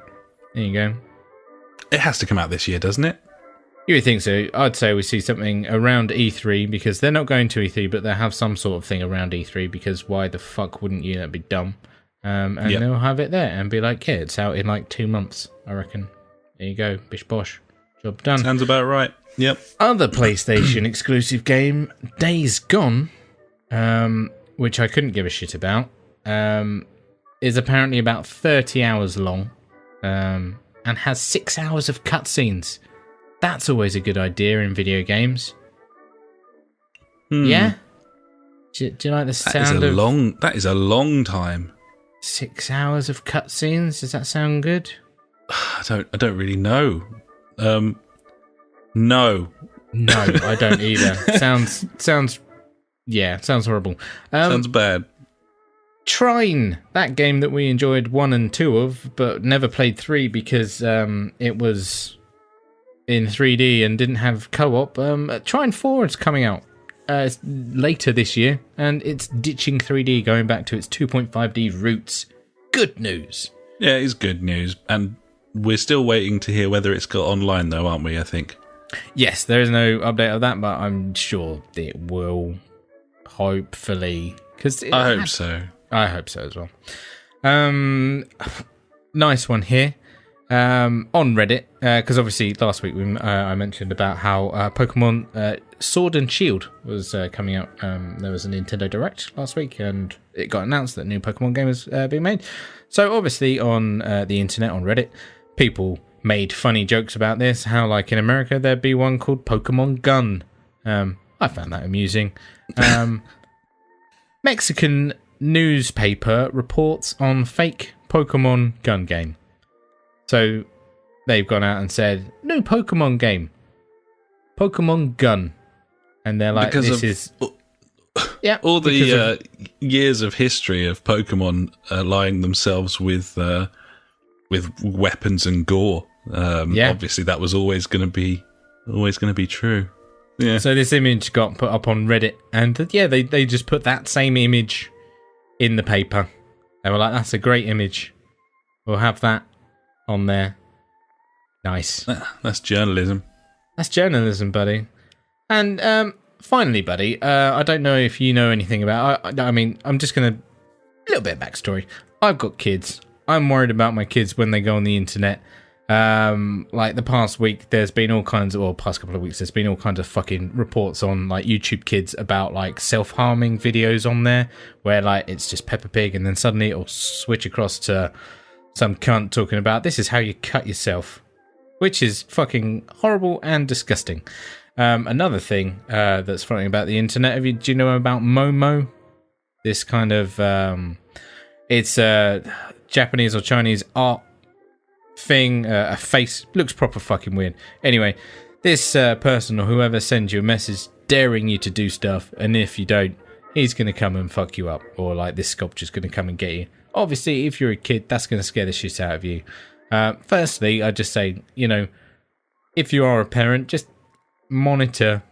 There you go. It has to come out this year, doesn't it? You would think so. I'd say we see something around E3, because they're not going to E3, but they'll have some sort of thing around E3, because why the fuck wouldn't you? That'd be dumb. They'll have it there and be like, yeah, it's out in like 2 months, I reckon. There you go, bish bosh. Job done. Sounds about right. Yep. Other PlayStation exclusive game, Days Gone, which I couldn't give a shit about, is apparently about 30 hours long, and has 6 hours of cutscenes. That's always a good idea in video games. Yeah? Do you like the sound of... That is a long time. 6 hours of cutscenes? Does that sound good? I don't really know. No. No, I don't either. Sounds horrible. Sounds bad. Trine, that game that we enjoyed 1 and 2 of, but never played 3 because it was in 3D and didn't have co-op. Trine 4 is coming out later this year, and it's ditching 3D, going back to its 2.5D roots. Good news. Yeah, it is good news, and we're still waiting to hear whether it's got online, though, aren't we, I think? Yes, there is no update of that, but I'm sure it will, hopefully. I hope so. I hope so as well. Nice one here. On Reddit, because obviously last week I mentioned about how Pokemon Sword and Shield was coming out. There was a Nintendo Direct last week, and it got announced that a new Pokemon game was being made. So obviously on the internet, on Reddit, people made funny jokes about this, how like in America there'd be one called Pokemon Gun. I found that amusing. Mexican newspaper reports on fake Pokemon Gun game. So they've gone out and said, new Pokemon game, Pokemon Gun. And they're like, all the years of history of Pokemon allying themselves with weapons and gore. Obviously that was always going to be true. Yeah. So this image got put up on Reddit, and they just put that same image in the paper. They were like, that's a great image. We'll have that on there. Nice. That's journalism. That's journalism, buddy. And finally, buddy, I don't know if you know anything about... I mean, I'm just going to... A little bit of backstory. I've got kids. I'm worried about my kids when they go on the internet. Like the past week, there's been all kinds of... Or past couple of weeks, there's been all kinds of fucking reports on like YouTube Kids about like self-harming videos on there, where like it's just Peppa Pig, and then suddenly it'll switch across to some cunt talking about this is how you cut yourself, which is fucking horrible and disgusting. Another thing that's funny about the internet, do you know about Momo? This kind of it's a Japanese or Chinese art thing, a face, looks proper fucking weird. Anyway, this person or whoever sends you a message daring you to do stuff, and if you don't, he's going to come and fuck you up, or like this sculpture's going to come and get you. Obviously, if you're a kid, that's going to scare the shit out of you. Firstly, I just say, if you are a parent, just monitor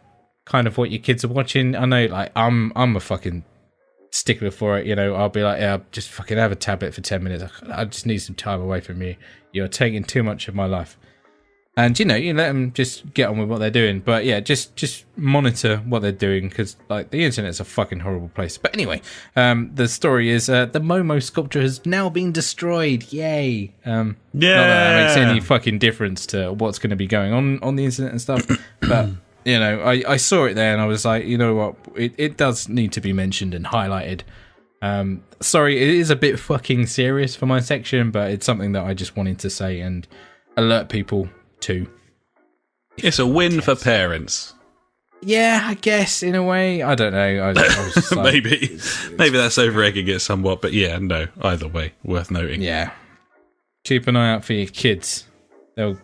kind of what your kids are watching. I know, like, I'm a fucking stickler for it. I'll be like, yeah, just fucking have a tablet for 10 minutes. I just need some time away from you. You're taking too much of my life. And, you let them just get on with what they're doing. But, yeah, just monitor what they're doing, because, like, the internet's a fucking horrible place. But anyway, the story is the Momo sculpture has now been destroyed. Yay. Not that makes any fucking difference to what's going to be going on the internet and stuff. But, I saw it there and I was like, you know what? It does need to be mentioned and highlighted. Sorry, it is a bit fucking serious for my section, but it's something that I just wanted to say and alert people to. It's a win for parents. Yeah, I guess, in a way. I don't know. I was just like, Maybe that's over-egging it somewhat, but yeah, no, either way, worth noting. Yeah. Keep an eye out for your kids. They'll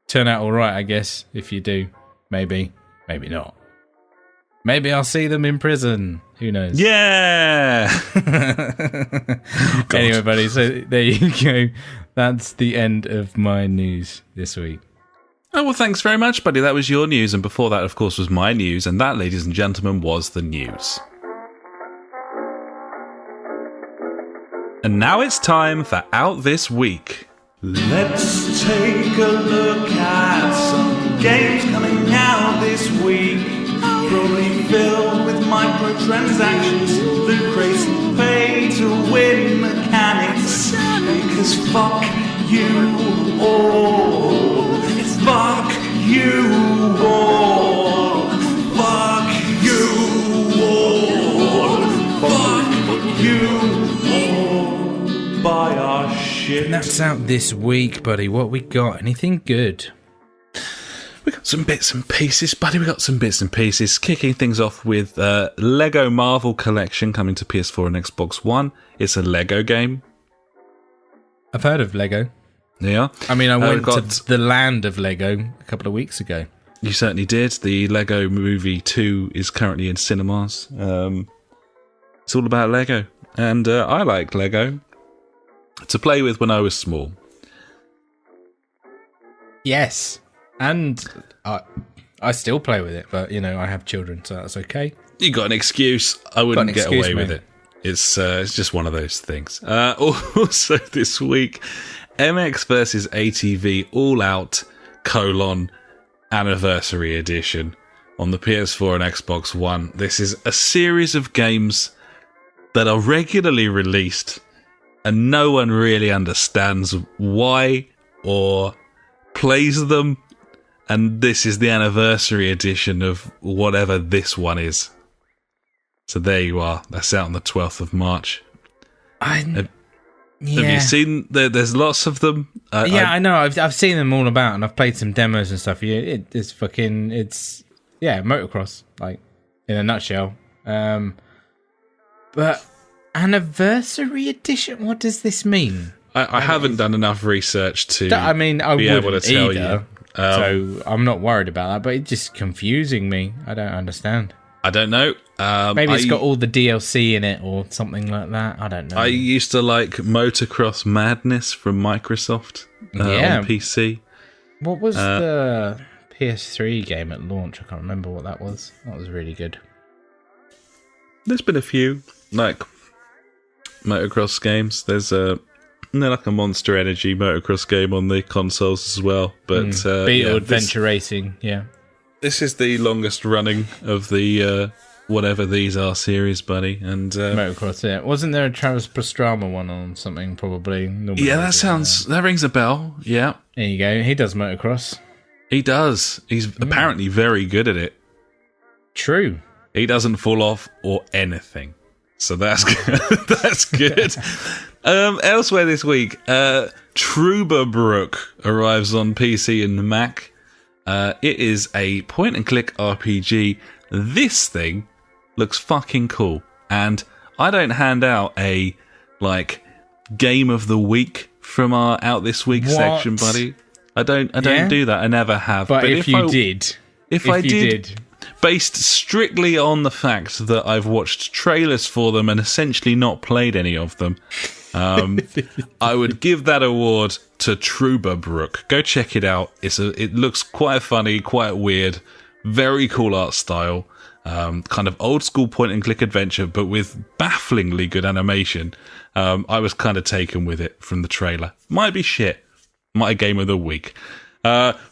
turn out all right, I guess, if you do. Maybe. Maybe not. Maybe I'll see them in prison. Who knows? Yeah! Anyway, buddy, so there you go. That's the end of my news this week. Oh, well, thanks very much, buddy. That was your news, and before that, of course, was my news, and that, ladies and gentlemen, was the news. And now it's time for Out This Week. Let's take a look at some games coming out this week. Probably filled with microtransactions, loot crates, pay-to-win mechanics. Because fuck you all. Fuck you all. Fuck you all. Fuck you all. Buy our shit. And that's out this week, buddy. What we got? Anything good? We got some bits and pieces, buddy. We got some bits and pieces. Kicking things off with Lego Marvel Collection coming to PS4 and Xbox One. It's a Lego game. I've heard of Lego. Yeah. I mean, I went to the land of Lego a couple of weeks ago. You certainly did. The Lego Movie 2 is currently in cinemas. It's all about Lego. And I like Lego to play with when I was small. Yes. And I still play with it, but, you know, I have children, so that's okay. You got an excuse. I wouldn't get away with it. It's just one of those things. Also this week, MX vs ATV All Out, Anniversary Edition on the PS4 and Xbox One. This is a series of games that are regularly released and no one really understands why or plays them. And this is the anniversary edition of whatever this one is. So there you are. That's out on the 12th of March. Have you seen? There's lots of them. I know. I've seen them all about, and I've played some demos and stuff. Yeah, it's motocross, like in a nutshell. But anniversary edition. What does this mean? I haven't done enough research to. I be able to tell you. So I'm not worried about that, but it's just confusing me. I don't understand. I don't know. Maybe it's got all the DLC in it or something like that. I don't know. I used to like Motocross Madness from Microsoft on PC. What was the PS3 game at launch? I can't remember what that was. That was really good. There's been a few like motocross games. There's like a Monster Energy motocross game on the consoles as well. But Beetle Adventure Racing, yeah. This is the longest running of the whatever these are series, buddy. And motocross, yeah. Wasn't there a Travis Pastrana one on something? Probably. That rings a bell. Yeah. There you go. He does motocross. He does. He's apparently very good at it. True. He doesn't fall off or anything. So that's good. That's good. Elsewhere this week, Trouberbrook arrives on PC and Mac. It is a point-and-click RPG. This thing looks fucking cool. And I don't hand out a, game of the week from our Out This Week section, buddy. I don't do that. I never have. But if I did... Based strictly on the fact that I've watched trailers for them and essentially not played any of them, I would give that award to Trouberbrook. Go check it out. It looks quite funny, quite weird, very cool art style, kind of old school point and click adventure, but with bafflingly good animation. I was kind of taken with it from the trailer. Might be shit. My game of the week.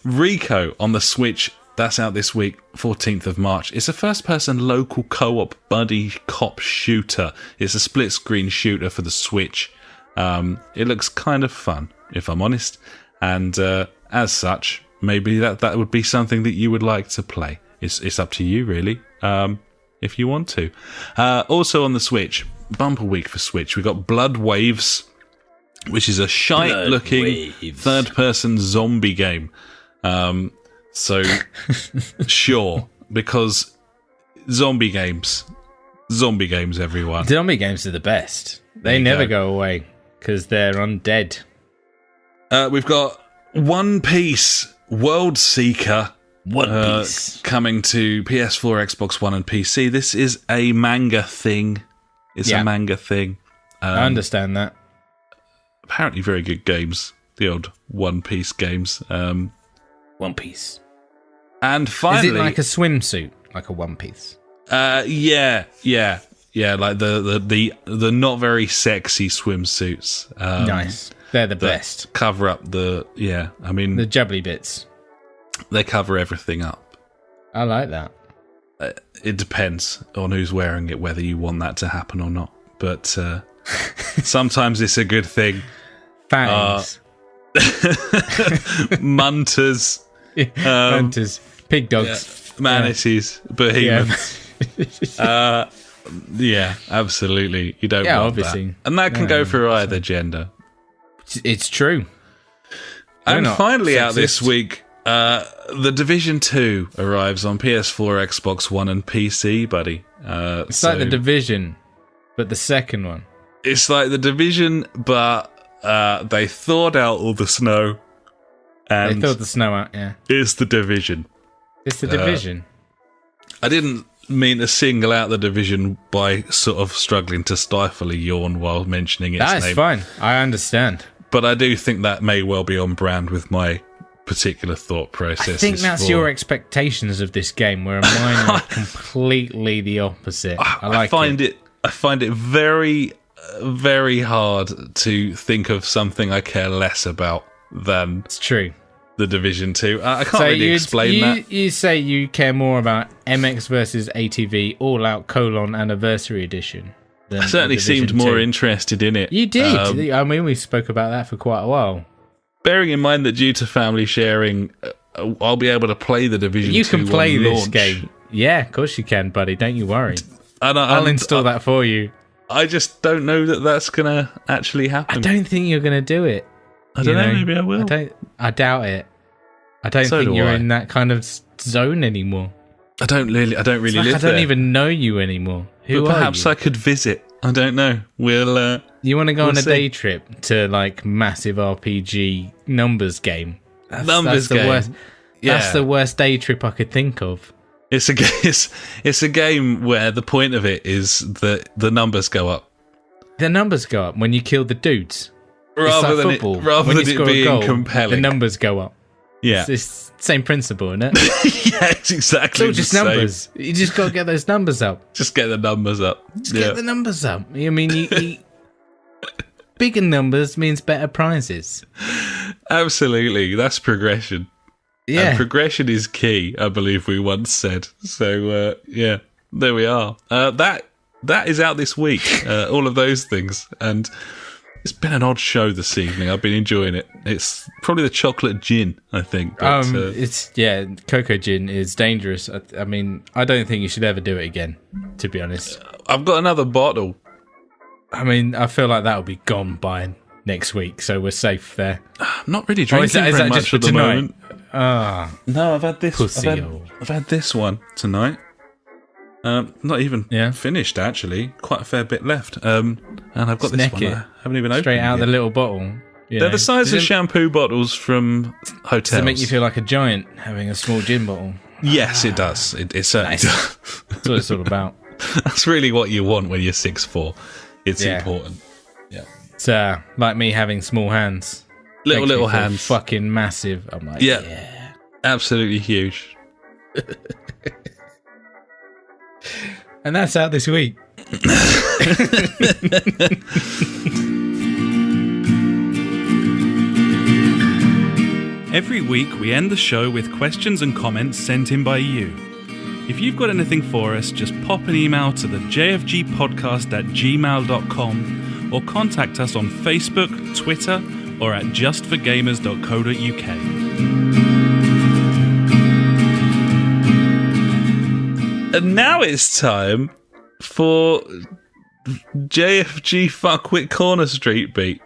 Rico on the Switch. That's out this week, 14th of March. It's a first-person local co-op buddy cop shooter. It's a split-screen shooter for the Switch. It looks kind of fun, if I'm honest. And as such, maybe that would be something that you would like to play. It's up to you, really, if you want to. Also on the Switch, bumper week for Switch. We got Blood Waves, which is a shite-looking third-person zombie game. So, sure, because zombie games, everyone. Zombie games are the best. They never go away because they're undead. We've got One Piece World Seeker. One Piece. Coming to PS4, Xbox One, and PC. This is a manga thing. It's a manga thing. I understand that. Apparently very good games. The old One Piece games. One Piece. And finally... Is it like a swimsuit? Like a One Piece? Yeah. Like the not very sexy swimsuits. Nice. They're the best. Cover up the... Yeah, I mean... The jubbly bits. They cover everything up. I like that. It depends on who's wearing it, whether you want that to happen or not. But sometimes it's a good thing. Fangs. Munters. Munters. Pig dogs. Manatees. Behemoths. Yeah, absolutely. You don't want obviously. that. And that can go for either gender. It's true. And finally out this week... The Division 2 arrives on PS4, Xbox One, and PC, buddy. It's like The Division, but the second one. It's like The Division, but they thawed out all the snow. And they thawed the snow out, yeah. It's The Division. It's The Division. I didn't mean to single out The Division by sort of struggling to stifle a yawn while mentioning its name. That's fine. I understand. But I do think that may well be on brand with my particular thought process. I think that's your expectations of this game, where mine are completely the opposite. I find it very, very hard to think of something I care less about than it's true. The Division 2. I can't really explain that. You say you care more about MX versus ATV All Out : Anniversary Edition. I certainly seemed more interested in it. You did. I mean, we spoke about that for quite a while. Bearing in mind that due to family sharing, I'll be able to play The Division 2 You can play this launch. game. Yeah, of course you can, buddy. Don't you worry. I'll install that for you. I just don't know that that's going to actually happen. I don't think you're going to do it. I don't know. Maybe I will. I doubt it. I don't think you're in that kind of zone anymore. I don't really live there. I don't even know you anymore. Who but are perhaps you? I could visit. I don't know. We'll. You want to go on a day trip to like massive RPG numbers game? That's the worst. Yeah. That's the worst day trip I could think of. It's a game where the point of it is that the numbers go up. The numbers go up when you kill the dudes. Rather than football. Rather than it being compelling. The numbers go up. Yeah. It's the same principle, isn't it? Yeah, it's exactly it's all just numbers. You just got to get those numbers up. Just get the numbers up. Get the numbers up. I mean, you bigger numbers means better prizes. Absolutely. That's progression. Yeah. And progression is key, I believe we once said. So, yeah, there we are. That is out this week. All of those things. And it's been an odd show this evening. I've been enjoying it. It's probably the chocolate gin, I think. But, cocoa gin is dangerous. I mean, I don't think you should ever do it again, to be honest. I've got another bottle. I mean, I feel like that'll be gone by next week, so we're safe there. I'm not really drinking very much at the moment. No, I've had this. I've had this one tonight. Not even finished, actually. Quite a fair bit left. And I've got this one. I haven't even opened it. Straight out the little bottle. They're the size of shampoo bottles from hotels. Does it make you feel like a giant having a small gin bottle? Yes, it does. It certainly does. That's what it's all about. That's really what you want when you're 6'4". It's important. Yeah. It's like me having small hands. Little hands. Fucking massive. I'm like, yeah. Absolutely huge. And that's out this week. Every week we end the show with questions and comments sent in by you. If you've got anything for us, just pop an email to the JfG Podcast at gmail.com or contact us on Facebook, Twitter, or at justforgamers.co.uk. And now it's time for JfG Fuckwit Corner Street Beat.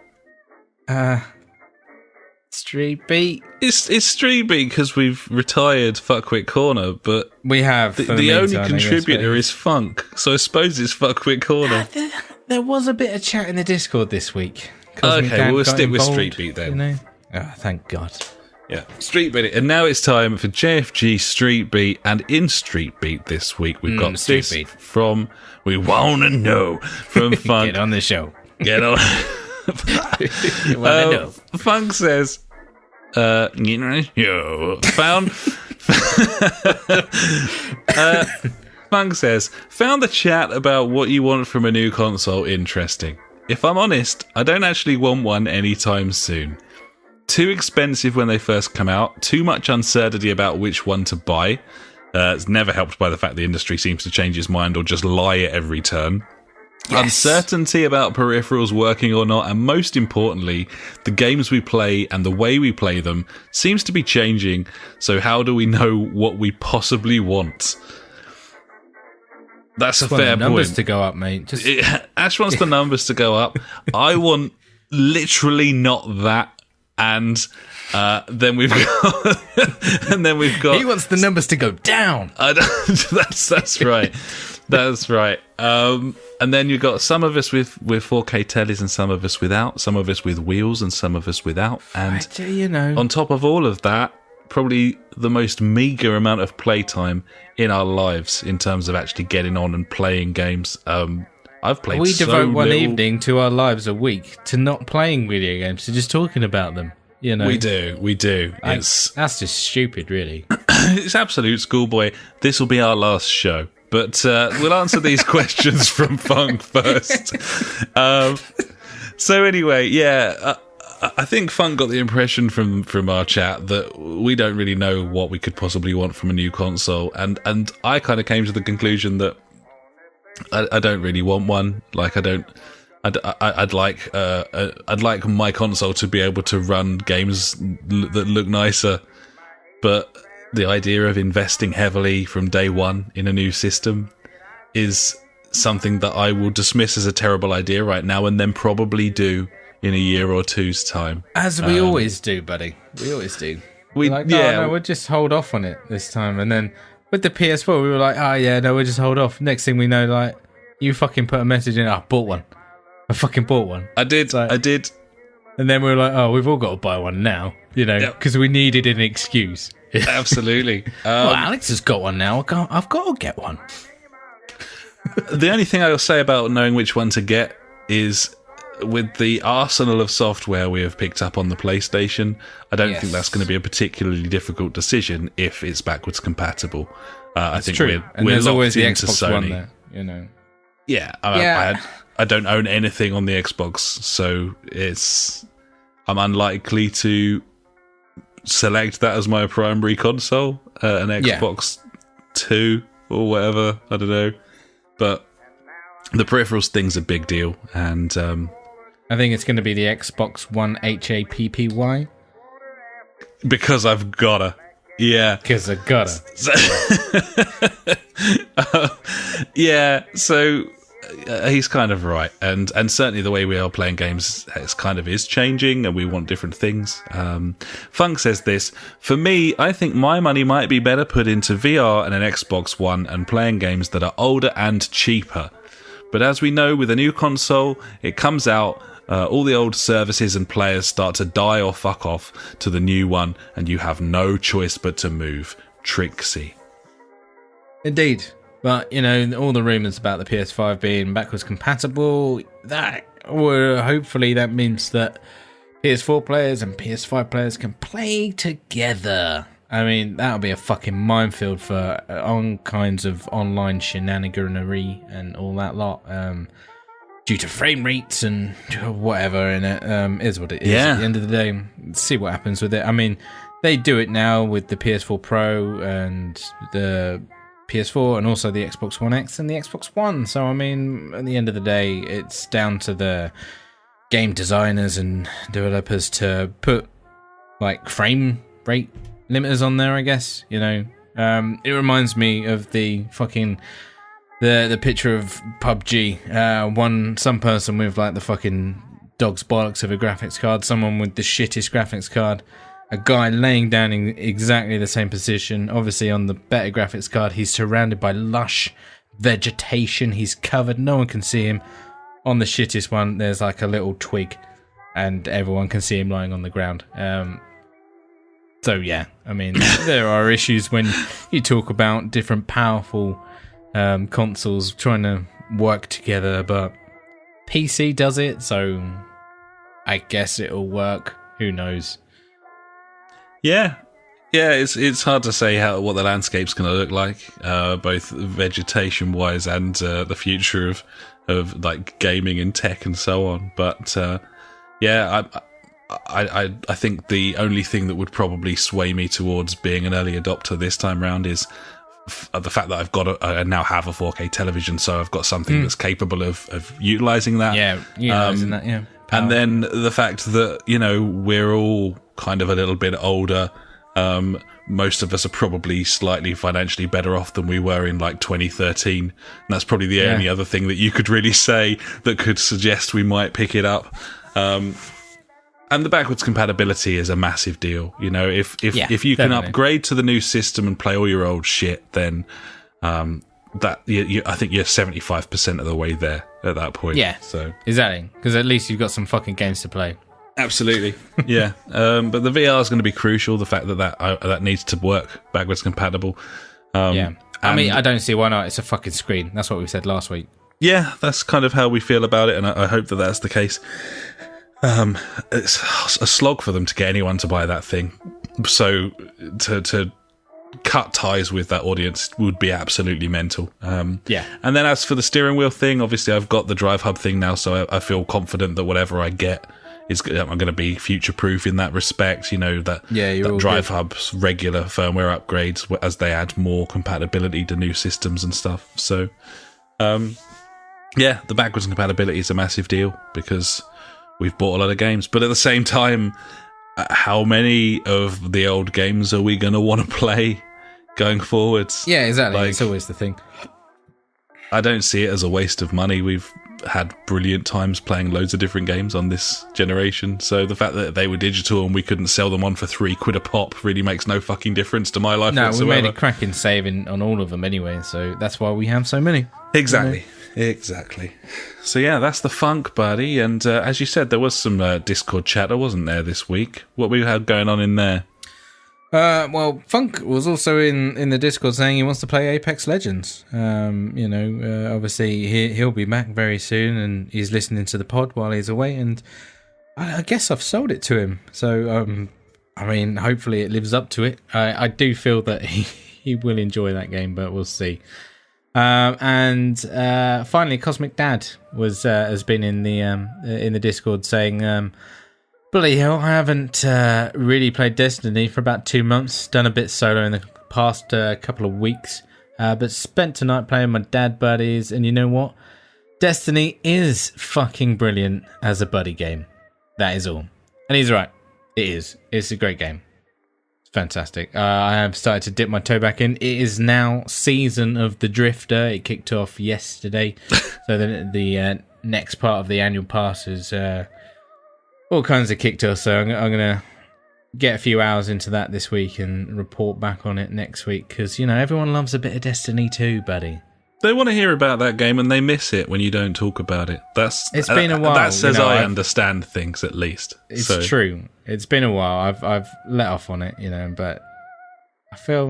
Street Beat. It's Street Beat because we've retired Fuckwit Corner, but We have. the only contributor is Funk, so I suppose it's Fuckwit Corner. There was a bit of chat in the Discord this week. Okay, well, we'll stick with Street Beat then. You know? Oh, thank God. Yeah, Street Beat. And now it's time for JfG Street Beat. And in Street Beat this week, we've got Street this Beat. from We Wanna Know from Funk. Get on the show. Get on. You wanna know. Funk says, you know, found. Funk says, found the chat about what you want from a new console interesting. If I'm honest, I don't actually want one anytime soon. Too expensive when they first come out, too much uncertainty about which one to buy. It's never helped by the fact the industry seems to change its mind or just lie at every turn. Yes. Uncertainty about peripherals working or not, and most importantly, the games we play and the way we play them seems to be changing, so how do we know what we possibly want? That's a fair point. Numbers to go up, mate. Ash wants the numbers to go up. I want literally not that. And then we've got, He wants the numbers to go down. That's right. That's right. And then you've got some of us with 4K tellies and some of us without. Some of us with wheels and some of us without. And you know, on top of all of that, probably the most meager amount of playtime in our lives in terms of actually getting on and playing games. I've played We so devote one little. evening to our lives a week to not playing video games, to just talking about them. You know, We do. that's just stupid, really. It's absolute schoolboy. This will be our last show. But we'll answer these questions from Funk first. So anyway, yeah, I think Funk got the impression from our chat that we don't really know what we could possibly want from a new console. And I kind of came to the conclusion that I don't really want one. Like, I'd like my console to be able to run games that look nicer, but the idea of investing heavily from day one in a new system is something that I will dismiss as a terrible idea right now, and then probably do in a year or two's time. As we always do, buddy. We always do. We We're like, no, we'll just hold off on it this time, and then with the PS4, we were like, oh yeah, no, we'll just hold off. Next thing we know, like, you fucking put a message in, I bought one. I fucking bought one. I did. And then we were like, oh, we've all got to buy one now, you know, because we needed an excuse. Absolutely. Well, Alex has got one now. I've got to get one. The only thing I'll say about knowing which one to get is with the arsenal of software we have picked up on the PlayStation, I don't think that's going to be a particularly difficult decision if it's backwards compatible. I think true. we're there's locked always the into Xbox Sony. One there, you know. Yeah, I don't own anything on the Xbox, so I'm unlikely to select that as my primary console, an Xbox 2 or whatever, I don't know. But the peripherals thing's a big deal, and I think it's going to be the Xbox One HAPPY. Because I've gotta. Yeah. Because I gotta. Yeah, so he's kind of right, and certainly the way we are playing games is changing, and we want different things. Funk says this: for me, I think my money might be better put into VR and an Xbox One and playing games that are older and cheaper. But as we know, with a new console, it comes out, all the old services and players start to die or fuck off to the new one, and you have no choice but to move. Trixie. Indeed. But, you know, all the rumours about the PS5 being backwards compatible, hopefully that means that PS4 players and PS5 players can play together. I mean, that'll be a fucking minefield for all kinds of online shenaniganery and all that lot. Due to frame rates and whatever in it, is what it is. Yeah. At the end of the day, see what happens with it. I mean, they do it now with the PS4 Pro and the PS4 and also the Xbox One X and the Xbox One. So, I mean, at the end of the day, it's down to the game designers and developers to put, like, frame rate limiters on there, I guess, you know. It reminds me of the the picture of PUBG. Some person with like the fucking dog's bollocks of a graphics card, someone with the shittest graphics card, a guy laying down in exactly the same position. Obviously on the better graphics card, he's surrounded by lush vegetation. He's covered, no one can see him. On the shittest one, there's like a little twig, and everyone can see him lying on the ground. So yeah, I mean, there are issues when you talk about different powerful consoles trying to work together, but PC does it, so I guess it'll work. Who knows? Yeah, it's hard to say what the landscape's going to look like, both vegetation wise and the future of like gaming and tech and so on. But I think the only thing that would probably sway me towards being an early adopter this time round is the fact that I now have a 4K television, so I've got something that's capable of utilizing that. Yeah, utilizing that. Yeah, power. And then the fact that we're all kind of a little bit older. Most of us are probably slightly financially better off than we were in like 2013. And that's probably the only other thing that you could really say that could suggest we might pick it up. And the backwards compatibility is a massive deal. If you can definitely upgrade to the new system and play all your old shit, then I think you're 75% of the way there at that point. Yeah, so exactly, because at least you've got some fucking games to play. Absolutely, yeah. But the VR is going to be crucial. The fact that needs to work backwards compatible. I mean, I don't see why not. It's a fucking screen. That's what we said last week. Yeah, that's kind of how we feel about it, and I hope that that's the case. It's a slog for them to get anyone to buy that thing. So to cut ties with that audience would be absolutely mental. And then as for the steering wheel thing, obviously I've got the drive hub thing now, so I feel confident that whatever I get I'm going to be future-proof in that respect. That drive hub's regular firmware upgrades as they add more compatibility to new systems and stuff. So, the backwards compatibility is a massive deal because we've bought a lot of games. But at the same time, how many of the old games are we going to want to play going forwards? Yeah, exactly. It's always the thing. I don't see it as a waste of money. We've had brilliant times playing loads of different games on this generation, so the fact that they were digital and we couldn't sell them on for £3 a pop really makes no fucking difference to my life whatsoever. We made a cracking saving on all of them anyway, so that's why we have so many. Exactly. So yeah, that's the funk, buddy. And as you said, there was some Discord chatter, wasn't there, this week? What we had going on in there? Well, Funk was also in the Discord saying he wants to play Apex Legends. Obviously he'll be back very soon, and he's listening to the pod while he's away, and I guess I've sold it to him. So, I mean, hopefully it lives up to it. I do feel that he will enjoy that game, but we'll see. And finally, Cosmic Dad has been in the Discord saying, bloody hell, I haven't really played Destiny for about 2 months. Done a bit solo in the past couple of weeks. But spent tonight playing my dad buddies. And you know what? Destiny is fucking brilliant as a buddy game. That is all. And he's right. It is. It's a great game. It's fantastic. I have started to dip my toe back in. It is now Season of the Drifter. It kicked off yesterday. So the next part of the annual pass is... all kinds of kicked off, so I'm going to get a few hours into that this week and report back on it next week, because, everyone loves a bit of Destiny too, buddy. They want to hear about that game and they miss it when you don't talk about it. It's been a while. That says I understand things, at least. It's true. It's been a while. I've let off on it, but I feel...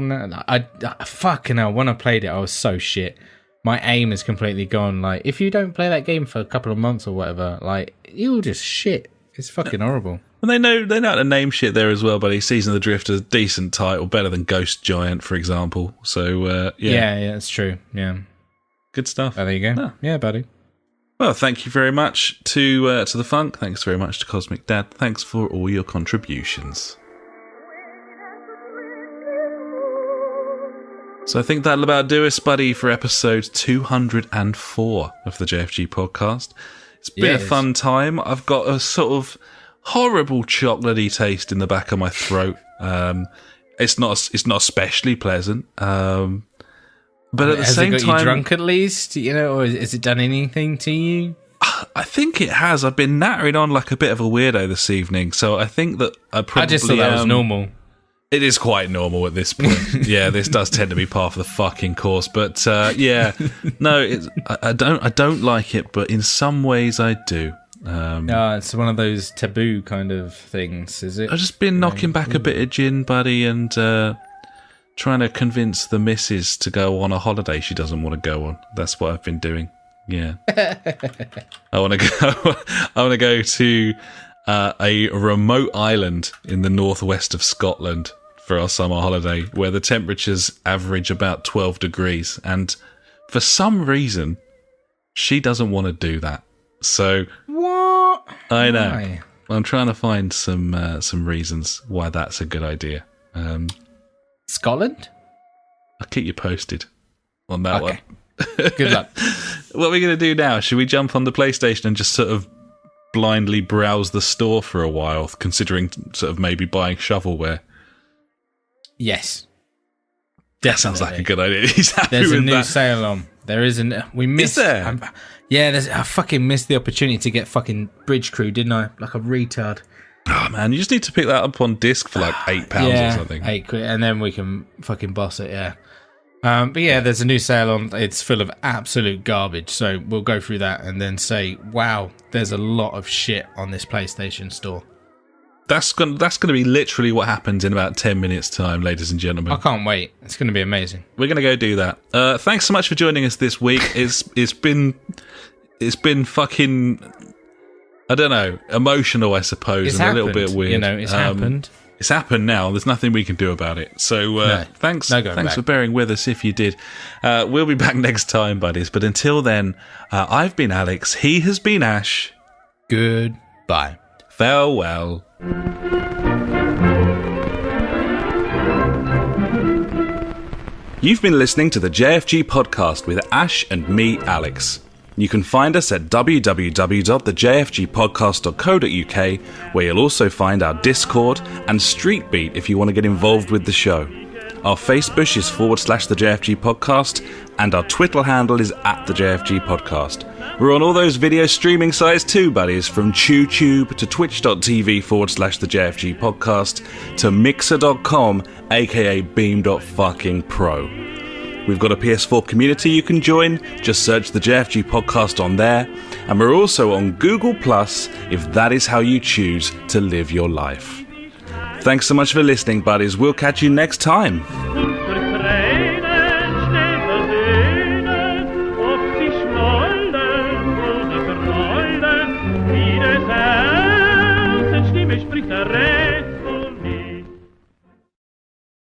fucking hell, when I played it, I was so shit. My aim is completely gone. Like, if you don't play that game for a couple of months or whatever, like, you're just shit. It's fucking horrible. And they know how to name shit there as well, buddy. Season of the Drifter, decent title, better than Ghost Giant, for example. So, yeah, that's true. Yeah. Good stuff. Oh, there you go. Oh. Yeah, buddy. Well, thank you very much to the Funk. Thanks very much to Cosmic Dad. Thanks for all your contributions. So I think that'll about do us, buddy, for episode 204 of the JfG Podcast. It's been a fun time. I've got a sort of horrible chocolatey taste in the back of my throat. It's not especially pleasant. But at the same has it got time, you drunk at least? You know, or has it done anything to you? I think it has. I've been nattering on like a bit of a weirdo this evening, so I think that I just thought that was normal. It is quite normal at this point. Yeah, this does tend to be part of the fucking course, but yeah, no, I don't like it, but in some ways I do. It's one of those taboo kind of things, is it? I've just been knocking back a bit of gin, buddy, and trying to convince the missus to go on a holiday she doesn't want to go on. That's what I've been doing. Yeah, I want to go to a remote island in the northwest of Scotland for our summer holiday, where the temperatures average about 12 degrees, and for some reason, she doesn't want to do that. So what? I know. Why? I'm trying to find some reasons why that's a good idea. Scotland? I'll keep you posted on that one. Good luck. What are we going to do now? Should we jump on the PlayStation and just sort of blindly browse the store for a while, considering sort of maybe buying shovelware? Yes. That sounds like a good idea. He's happy There's with a new that. sale on. There isn't. We missed. Is there? I fucking missed the opportunity to get fucking Bridge Crew, didn't I? Like a retard. Oh man, you just need to pick that up on disc for like £8 or something. £8, and then we can fucking boss it. Yeah. But yeah, there's a new sale on. It's full of absolute garbage. So we'll go through that and then say, wow, there's a lot of shit on this PlayStation store. That's going to be literally what happens in about 10 minutes' time, ladies and gentlemen. I can't wait. It's going to be amazing. We're going to go do that. Thanks so much for joining us this week. It's been fucking, I don't know, emotional, I suppose, It's and happened. a little bit weird. You know, it's happened. It's happened now. There's nothing we can do about it. So thanks for bearing with us if you did. We'll be back next time, buddies. But until then, I've been Alex. He has been Ash. Goodbye. Farewell. You've been listening to the JfG Podcast with Ash and me, Alex. You can find us at www.thejfgpodcast.co.uk, where you'll also find our Discord and Street Beat if you want to get involved with the show. Our Facebook is /the JfG Podcast, and our Twitter handle is @the JfG Podcast. We're on all those video streaming sites too, buddies, from TubeTube to twitch.tv /the JfG Podcast to mixer.com, aka beam.fucking-pro. We've got a PS4 community you can join. Just search the JfG Podcast on there. And we're also on Google Plus if that is how you choose to live your life. Thanks so much for listening, buddies. We'll catch you next time.